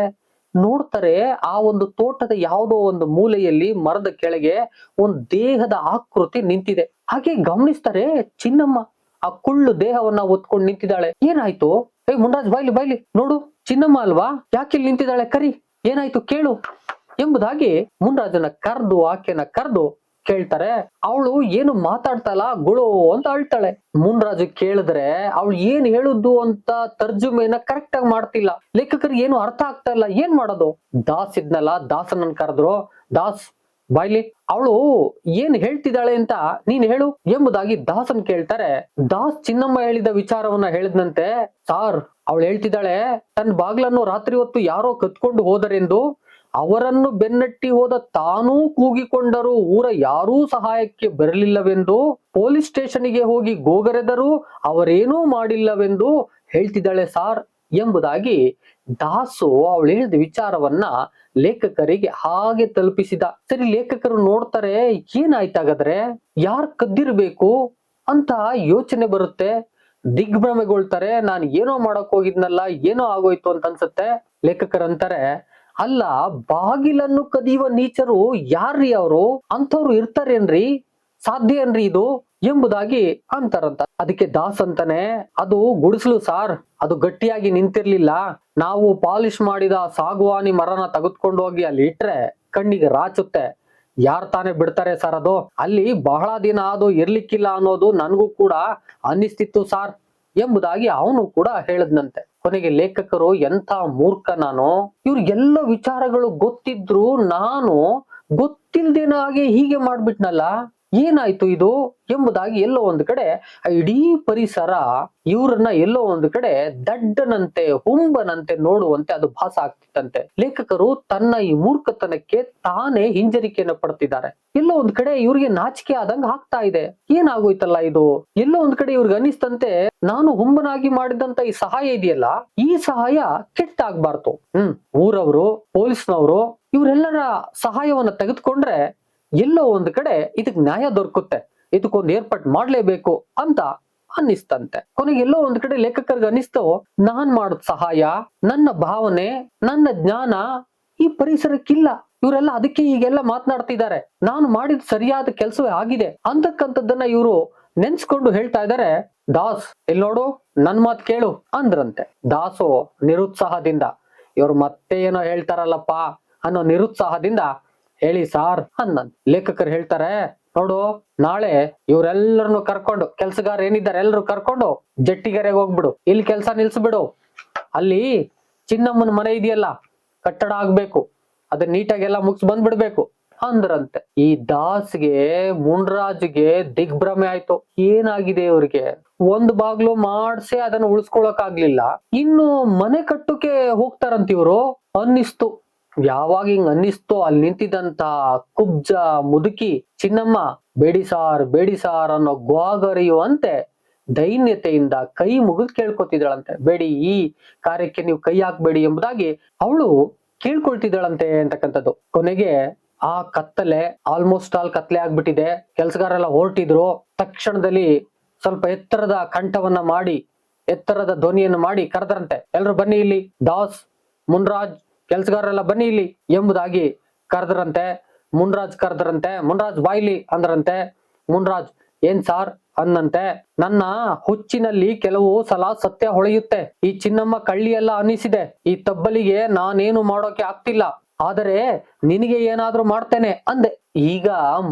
ನೋಡ್ತಾರೆ, ಆ ಒಂದು ತೋಟದ ಯಾವುದೋ ಒಂದು ಮೂಲೆಯಲ್ಲಿ ಮರದ ಕೆಳಗೆ ಒಂದು ದೇಹದ ಆಕೃತಿ ನಿಂತಿದೆ. ಹಾಗೆ ಗಮನಿಸ್ತಾರೆ, ಚಿನ್ನಮ್ಮ ಆ ಕುಳ್ಳು ದೇಹವನ್ನ ಹೊತ್ಕೊಂಡು ನಿಂತಿದ್ದಾಳೆ. ಏನಾಯ್ತು? ಮುನ್ರಾಜ್, ಬಾಯ್ಲಿ ನೋಡು, ಚಿನ್ನಮ್ಮ ಅಲ್ವಾ, ಯಾಕೆ ಇಲ್ಲಿ ನಿಂತಿದ್ದಾಳೆ, ಕರಿ, ಏನಾಯ್ತು ಕೇಳು ಎಂಬುದಾಗಿ ಮುನ್ರಾಜನ ಆಕೆನ ಕರೆದು ಕೇಳ್ತಾರೆ. ಅವಳು ಏನು ಮಾತಾಡ್ತಲ್ಲ, ಗುಳು ಅಂತ ಅಳ್ತಾಳೆ. ಮುನ್ರಾಜ್ ಕೇಳಿದ್ರೆ ಅವಳು ಏನ್ ಹೇಳುದು ಅಂತ ತರ್ಜುಮೆನ ಕರೆಕ್ಟ್ ಆಗಿ ಮಾಡ್ತಿಲ್ಲ. ಲೇಖಕರಿಗೆ ಏನು ಅರ್ಥ ಆಗ್ತಾ ಇಲ್ಲ, ಏನ್ ಮಾಡೋದು? ದಾಸ್ ಇದ್ನಲ್ಲ, ದಾಸನನ್ನ ಕರೆದ್ರು. ದಾಸ್, ಬಾಯ್ಲಿ, ಅವಳು ಏನ್ ಹೇಳ್ತಿದ್ದಾಳೆ ಅಂತ ನೀನ್ ಹೇಳು ಎಂಬುದಾಗಿ ದಾಸನ್ ಕೇಳ್ತಾರೆ. ದಾಸ್ ಚಿನ್ನಮ್ಮ ಹೇಳಿದ ವಿಚಾರವನ್ನ ಹೇಳಿದ್ನಂತೆ. ಸಾರ್, ಅವಳು ಹೇಳ್ತಿದ್ದಾಳೆ, ತನ್ನ ಬಾಗ್ಲನ್ನು ರಾತ್ರಿ ಹೊತ್ತು ಯಾರೋ ಕತ್ಕೊಂಡು ಹೋದರೆಂದು, ಅವರನ್ನು ಬೆನ್ನಟ್ಟಿ ಹೋದ ತಾನೂ ಕೂಗಿಕೊಂಡರೂ ಊರ ಯಾರೂ ಸಹಾಯಕ್ಕೆ ಬರಲಿಲ್ಲವೆಂದು, ಪೊಲೀಸ್ ಸ್ಟೇಷನ್ಗೆ ಹೋಗಿ ಗೋಗರೆದರೂ ಅವರೇನೂ ಮಾಡಿಲ್ಲವೆಂದು ಹೇಳ್ತಿದ್ದಾಳೆ ಸಾರ್ ಎಂಬುದಾಗಿ ದಾಸು ಅವಳು ಹೇಳಿದ ವಿಚಾರವನ್ನ ಲೇಖಕರಿಗೆ ಹಾಗೆ ತಲುಪಿಸಿದ. ಸರಿ, ಲೇಖಕರು ನೋಡ್ತಾರೆ, ಏನಾಯ್ತಾಗಾದ್ರೆ, ಯಾರ್ ಕದ್ದಿರ್ಬೇಕು ಅಂತ ಯೋಚನೆ ಬರುತ್ತೆ. ದಿಗ್ಭ್ರಮೆಗೊಳ್ತಾರೆ. ನಾನು ಏನೋ ಮಾಡಕ್ ಹೋಗಿದ್ನಲ್ಲ, ಏನೋ ಆಗೋಯ್ತು ಅಂತ ಅನ್ಸುತ್ತೆ. ಲೇಖಕರಂತಾರೆ, ಅಲ್ಲ, ಬಾಗಿಲನ್ನು ಕದಿಯುವ ನೀಚರು ಯಾರ್ರೀ ಅವರು, ಅಂಥವ್ರು ಇರ್ತಾರೇನ್ರಿ, ಸಾಧ್ಯ ಏನ್ರಿ ಇದು ಎಂಬುದಾಗಿ ಅಂತಾರಂತ. ಅದಕ್ಕೆ ದಾಸ್ ಅಂತಾನೆ, ಅದು ಗುಡಿಸಲು ಸಾರ್, ಅದು ಗಟ್ಟಿಯಾಗಿ ನಿಂತಿರ್ಲಿಲ್ಲ. ನಾವು ಪಾಲಿಶ್ ಮಾಡಿದ ಸಾಗುವಾನಿ ಮರನ ತೆಗೆದುಕೊಂಡು ಹೋಗಿ ಅಲ್ಲಿ ಇಟ್ರೆ ಕಣ್ಣಿಗೆ ರಾಚುತ್ತೆ, ಯಾರ್ ತಾನೇ ಬಿಡ್ತಾರೆ ಸರ್ ಅದು, ಅಲ್ಲಿ ಬಹಳ ದಿನ ಅದು ಇರ್ಲಿಕ್ಕಿಲ್ಲ ಅನ್ನೋದು ನನ್ಗೂ ಕೂಡ ಅನ್ನಿಸ್ತಿತ್ತು ಸಾರ್ ಎಂಬುದಾಗಿ ಅವನು ಕೂಡ ಹೇಳದ್ನಂತೆ. ಕೊನೆಗೆ ಲೇಖಕರು, ಎಂಥ ಮೂರ್ಖ ನಾನು, ಇವ್ರಿಗೆಲ್ಲ ವಿಚಾರಗಳು ಗೊತ್ತಿದ್ರು ನಾನು ಗೊತ್ತಿಲ್ದೇನಾಗೆ ಹೀಗೆ ಮಾಡ್ಬಿಟ್ನಲ್ಲ, ಏನಾಯ್ತು ಇದು ಎಂಬುದಾಗಿ ಎಲ್ಲೋ ಒಂದು ಕಡೆ ಇಡೀ ಪರಿಸರ ಇವ್ರನ್ನ ಎಲ್ಲೋ ಒಂದು ಕಡೆ ದಡ್ಡನಂತೆ, ಹುಂಬನಂತೆ ನೋಡುವಂತೆ ಅದು ಭಾಸ ಆಗ್ತಿತ್ತಂತೆ. ಲೇಖಕರು ತನ್ನ ಈ ಮೂರ್ಖತನಕ್ಕೆ ತಾನೇ ಹಿಂಜರಿಕೆಯನ್ನು ಪಡ್ತಿದ್ದಾರೆ. ಎಲ್ಲೋ ಒಂದ್ ಕಡೆ ಇವ್ರಿಗೆ ನಾಚಿಕೆ ಆದಂಗ ಆಗ್ತಾ ಇದೆ. ಏನಾಗೋಯ್ತಲ್ಲ ಇದು, ಎಲ್ಲೋ ಒಂದ್ ಕಡೆ ಇವ್ರಿಗೆ ಅನಿಸ್ತಂತೆ, ನಾನು ಹುಂಬನಾಗಿ ಮಾಡಿದಂತ ಈ ಸಹಾಯ ಇದೆಯಲ್ಲ, ಈ ಸಹಾಯ ಕೆಟ್ಟಾಗ್ಬಾರ್ದು. ಊರವರು, ಪೊಲೀಸ್ನವರು ಇವರೆಲ್ಲರ ಸಹಾಯವನ್ನ ತೆಗೆದುಕೊಂಡ್ರೆ ಎಲ್ಲೋ ಒಂದ್ ಕಡೆ ಇದಕ್ ನ್ಯಾಯ ದೊರಕುತ್ತೆ. ಇದಕ್ಕೊಂದು ಏರ್ಪಾಟ್ ಮಾಡ್ಲೇಬೇಕು ಅಂತ ಅನ್ನಿಸ್ತಂತೆ. ಕೊನೆಗೆ ಎಲ್ಲೋ ಒಂದ್ ಕಡೆ ಲೇಖಕರಿಗೆ ಅನಿಸ್ತು, ನಾನ್ ಮಾಡೋದ್ ಸಹಾಯ, ನನ್ನ ಭಾವನೆ, ನನ್ನ ಜ್ಞಾನ ಈ ಪರಿಸರಕ್ಕಿಲ್ಲ, ಇವರೆಲ್ಲ ಅದಕ್ಕೆ ಈಗೆಲ್ಲ ಮಾತನಾಡ್ತಿದ್ದಾರೆ, ನಾನು ಮಾಡಿದ ಸರಿಯಾದ ಕೆಲಸವೇ ಆಗಿದೆ ಅಂತಕ್ಕಂಥದ್ದನ್ನ ಇವರು ನೆನ್ಸ್ಕೊಂಡು ಹೇಳ್ತಾ ಇದ್ದಾರೆ. ದಾಸ್ ಇಲ್ಲಿ ನೋಡು, ನನ್ ಮಾತ್ ಕೇಳು ಅಂದ್ರಂತೆ. ದಾಸು ನಿರುತ್ಸಾಹದಿಂದ, ಇವ್ರು ಮತ್ತೆ ಏನೋ ಹೇಳ್ತಾರಲ್ಲಪ್ಪ ಅನ್ನೋ ನಿರುತ್ಸಾಹದಿಂದ, ಹೇಳಿ ಸಾರ್ ಅನ್ನಂತ. ಲೇಖಕರು ಹೇಳ್ತಾರೆ, ನೋಡು, ನಾಳೆ ಇವರೆಲ್ಲರನ್ನು ಕರ್ಕೊಂಡು, ಕೆಲ್ಸಗಾರ ಏನಿದ್ದಾರೆ ಎಲ್ಲರೂ ಕರ್ಕೊಂಡು ಜಟ್ಟಿಗೆರೆಗೆ ಹೋಗ್ಬಿಡು, ಇಲ್ಲಿ ಕೆಲ್ಸ ನಿಲ್ಸ್ಬಿಡು, ಅಲ್ಲಿ ಚಿನ್ನಮ್ಮನ ಮನೆ ಇದೆಯಲ್ಲ ಕಟ್ಟಡ ಆಗ್ಬೇಕು, ಅದನ್ನ ನೀಟಾಗೆಲ್ಲ ಮುಗಿಸ್ ಬಂದ್ಬಿಡ್ಬೇಕು ಅಂದ್ರಂತೆ. ಈ ದಾಸ್ಗೆ, ಮುನ್ರಾಜ್ಗೆ ದಿಗ್ಭ್ರಮೆ ಆಯ್ತು. ಏನಾಗಿದೆ ಇವ್ರಿಗೆ? ಒಂದ್ ಬಾಗ್ಲು ಮಾಡ್ಸಿ ಅದನ್ನ ಉಳಿಸ್ಕೊಳಕ್ ಆಗ್ಲಿಲ್ಲ, ಇನ್ನು ಮನೆ ಕಟ್ಟುಕೆ ಹೋಗ್ತಾರಂತ ಇವ್ರು ಅನ್ನಿಸ್ತು. ಯಾವಾಗ ಹಿಂಗ್ ಅನ್ನಿಸ್ತು, ಅಲ್ಲಿ ನಿಂತಿದ್ದಂತ ಕುಬ್ಜ ಮುದುಕಿ ಚಿನ್ನಮ್ಮ ಬೇಡಿ ಸಾರ್ ಅನ್ನೋ ಗ್ವಾಗರಿಯುವಂತೆ ದೈನ್ಯತೆಯಿಂದ ಕೈ ಮುಗಿದು ಕೇಳ್ಕೊತಿದ್ದಾಳಂತೆ. ಬೇಡಿ, ಈ ಕಾರ್ಯಕ್ಕೆ ನೀವು ಕೈ ಹಾಕ್ಬೇಡಿ ಎಂಬುದಾಗಿ ಅವಳು ಕೇಳ್ಕೊಳ್ತಿದ್ದಾಳಂತೆ ಅಂತಕ್ಕಂಥದ್ದು. ಕೊನೆಗೆ ಆ ಕತ್ತಲೆ ಆಲ್ಮೋಸ್ಟ್ ಆಲ್ ಕತ್ಲೆ ಆಗ್ಬಿಟ್ಟಿದೆ. ಕೆಲ್ಸಗಾರೆಲ್ಲ ಹೊರಟಿದ್ರು. ತಕ್ಷಣದಲ್ಲಿ ಸ್ವಲ್ಪ ಎತ್ತರದ ಕಂಠವನ್ನ ಮಾಡಿ, ಎತ್ತರದ ಧ್ವನಿಯನ್ನು ಮಾಡಿ ಕರೆದ್ರಂತೆ. ಎಲ್ರು ಬನ್ನಿ ಇಲ್ಲಿ, ದಾಸ್, ಮುನ್ರಾಜ್, ಕೆಲ್ಸಗಾರೆಲ್ಲ ಬನ್ನಿ ಇಲ್ಲಿ ಎಂಬುದಾಗಿ ಕರೆದ್ರಂತೆ. ಮುನ್ರಾಜ್ ಕರೆದ್ರಂತೆ. ಮುನ್ರಾಜ್ ಬಾಯ್ಲಿ ಅಂದ್ರಂತೆ. ಮುನ್ರಾಜ್ ಏನ್ ಸಾರ್ ಅನ್ನಂತೆ. ನನ್ನ ಹುಚ್ಚಿನಲ್ಲಿ ಕೆಲವು ಸಲ ಸತ್ಯ ಹೊಳೆಯುತ್ತೆ. ಈ ಚಿನ್ನಮ್ಮ ಕಳ್ಳಿ ಎಲ್ಲ ಅನ್ನಿಸಿದೆ. ಈ ತಬ್ಬಲಿಗೆ ನಾನೇನು ಮಾಡೋಕೆ ಆಗ್ತಿಲ್ಲ, ಆದರೆ ನಿನಗೆ ಏನಾದ್ರೂ ಮಾಡ್ತೇನೆ ಅಂದೆ. ಈಗ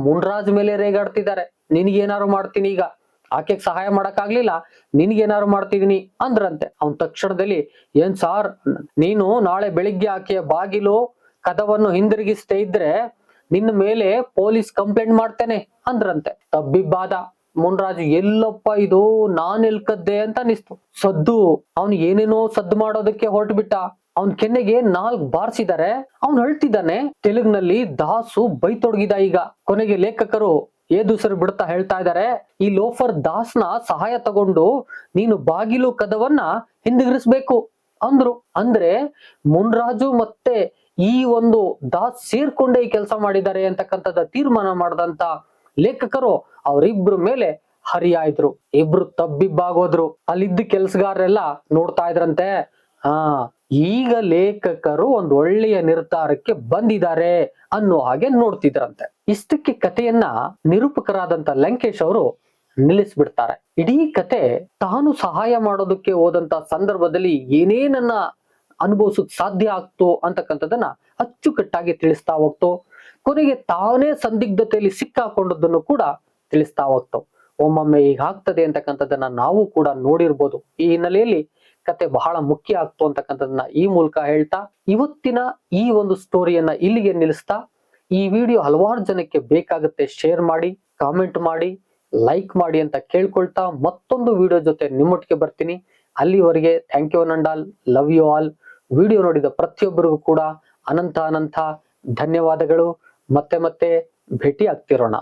ಮುನ್ರಾಜ್ ಮೇಲೆ ರೇಗಾಡ್ತಿದ್ದಾರೆ. ನಿನಗೇನಾದ್ರು ಮಾಡ್ತೀನಿ, ಈಗ ಆಕೆಗೆ ಸಹಾಯ ಮಾಡಕ್ ಆಗ್ಲಿಲ್ಲ, ನಿನ್ಗೇನಾದ್ರು ಮಾಡ್ತಿದೀನಿ ಅಂದ್ರಂತೆ. ಅವನ್ ತಕ್ಷಣದಲ್ಲಿ, ಏನ್ ಸಾರ್, ನೀನು ನಾಳೆ ಬೆಳಿಗ್ಗೆ ಆಕೆಯ ಬಾಗಿಲು ಕದವನ್ನು ಹಿಂದಿರುಗಿಸ್ತಾ ಇದ್ರೆ ನಿನ್ನ ಮೇಲೆ ಪೊಲೀಸ್ ಕಂಪ್ಲೇಂಟ್ ಮಾಡ್ತೇನೆ ಅಂದ್ರಂತೆ. ತಬ್ಬಿಬ್ಬಾದ ಮುನ್ರಾಜ್, ಎಲ್ಲಪ್ಪ ಇದು, ನಾನ್ ಎಲ್ಕದ್ದೆ ಅಂತ ಅನಿಸ್ತು. ಸದ್ದು, ಅವನ್ ಏನೇನೋ ಸದ್ದು ಮಾಡೋದಕ್ಕೆ ಹೊರಟು ಬಿಟ್ಟ. ಅವನ್ ಕೆನ್ನೆಗೆ 4 ಬಾರಿಸಿದ್ದಾರೆ. ಅವನ್ ಹೇಳ್ತಿದ್ದಾನೆ ತೆಲುಗಿನಲ್ಲಿ. ದಾಸು ಬೈತೊಡಗಿದ. ಈಗ ಕೊನೆಗೆ ಲೇಖಕರು ಏದುಸರು ಬಿಡ್ತಾ ಹೇಳ್ತಾ ಇದ್ದಾರೆ, ಈ ಲೋಫರ್ ದಾಸ್ನ ಸಹಾಯ ತಗೊಂಡು ನೀನು ಬಾಗಿಲು ಕದವನ್ನ ಹಿಂದಿರುಗಿಸ್ಬೇಕು ಅಂದ್ರು. ಅಂದ್ರೆ ಮುನ್ರಾಜು ಮತ್ತೆ ಈ ಒಂದು ದಾಸ್ ಸೇರ್ಕೊಂಡೇ ಈ ಕೆಲಸ ಮಾಡಿದ್ದಾರೆ ಅಂತಕ್ಕಂಥದ್ದು ತೀರ್ಮಾನ ಮಾಡಿದಂತ ಲೇಖಕರು ಅವರಿಬ್ರು ಮೇಲೆ ಹರಿಯಾಯ್ದ್ರು. ಇಬ್ರು ತಬ್ಬಿಬ್ಬಾಗೋದ್ರು. ಅಲ್ಲಿದ್ದ ಕೆಲ್ಸಗಾರರೆಲ್ಲ ನೋಡ್ತಾ ಇದ್ರಂತೆ. ಈಗ ಲೇಖಕರು ಒಂದು ಒಳ್ಳೆಯ ನಿರ್ಧಾರಕ್ಕೆ ಬಂದಿದ್ದಾರೆ ಅನ್ನೋ ಹಾಗೆ ನೋಡ್ತಿದ್ರಂತೆ. ಇಷ್ಟಕ್ಕೆ ಕಥೆಯನ್ನ ನಿರೂಪಕರಾದಂತ ಲಂಕೇಶ್ ಅವರು ನಿಲ್ಲಿಸ್ಬಿಡ್ತಾರೆ. ಇಡೀ ಕತೆ ತಾನು ಸಹಾಯ ಮಾಡೋದಕ್ಕೆ ಹೋದಂತ ಸಂದರ್ಭದಲ್ಲಿ ಏನೇನನ್ನ ಅನುಭವಿಸೋಕ್ ಸಾಧ್ಯ ಆಗ್ತು ಅಂತಕ್ಕಂಥದ್ದನ್ನ ಅಚ್ಚುಕಟ್ಟಾಗಿ ತಿಳಿಸ್ತಾ ಹೋಗ್ತು. ಕೊನೆಗೆ ತಾನೇ ಸಂದಿಗ್ಧತೆಯಲ್ಲಿ ಸಿಕ್ಕಾಕೊಂಡದ್ದನ್ನು ಕೂಡ ತಿಳಿಸ್ತಾ ಹೋಗ್ತು. ಒಮ್ಮೊಮ್ಮೆ ಈಗ ಆಗ್ತದೆ ಅಂತಕ್ಕಂಥದ್ದನ್ನ ನಾವು ಕೂಡ ನೋಡಿರ್ಬೋದು. ಈ ಹಿನ್ನೆಲೆಯಲ್ಲಿ ಕತೆ ಬಹಳ ಮುಖ್ಯ ಆಗ್ತು ಅಂತಕ್ಕಂಥದ್ದನ್ನ ಈ ಮೂಲಕ ಹೇಳ್ತಾ, ಇವತ್ತಿನ ಈ ಒಂದು ಸ್ಟೋರಿಯನ್ನ ಇಲ್ಲಿಗೆ ನಿಲ್ಲಿಸ್ತಾ, ಈ ವಿಡಿಯೋ ಹಲವಾರು ಜನಕ್ಕೆ ಬೇಕಾಗುತ್ತೆ, ಶೇರ್ ಮಾಡಿ, ಕಾಮೆಂಟ್ ಮಾಡಿ, ಲೈಕ್ ಮಾಡಿ ಅಂತ ಕೇಳ್ಕೊಳ್ತಾ ಮತ್ತೊಂದು ವಿಡಿಯೋ ಜೊತೆ ನಿಮ್ಮೊಟ್ಟಿಗೆ ಬರ್ತೀನಿ. ಅಲ್ಲಿವರೆಗೆ thank you and all, love you all. Video ನೋಡಿದ ಪ್ರತಿಯೊಬ್ಬರಿಗೂ ಕೂಡ ಅನಂತ ಧನ್ಯವಾದಗಳು. ಮತ್ತೆ ಭೇಟಿ ಆಗ್ತಿರೋಣ.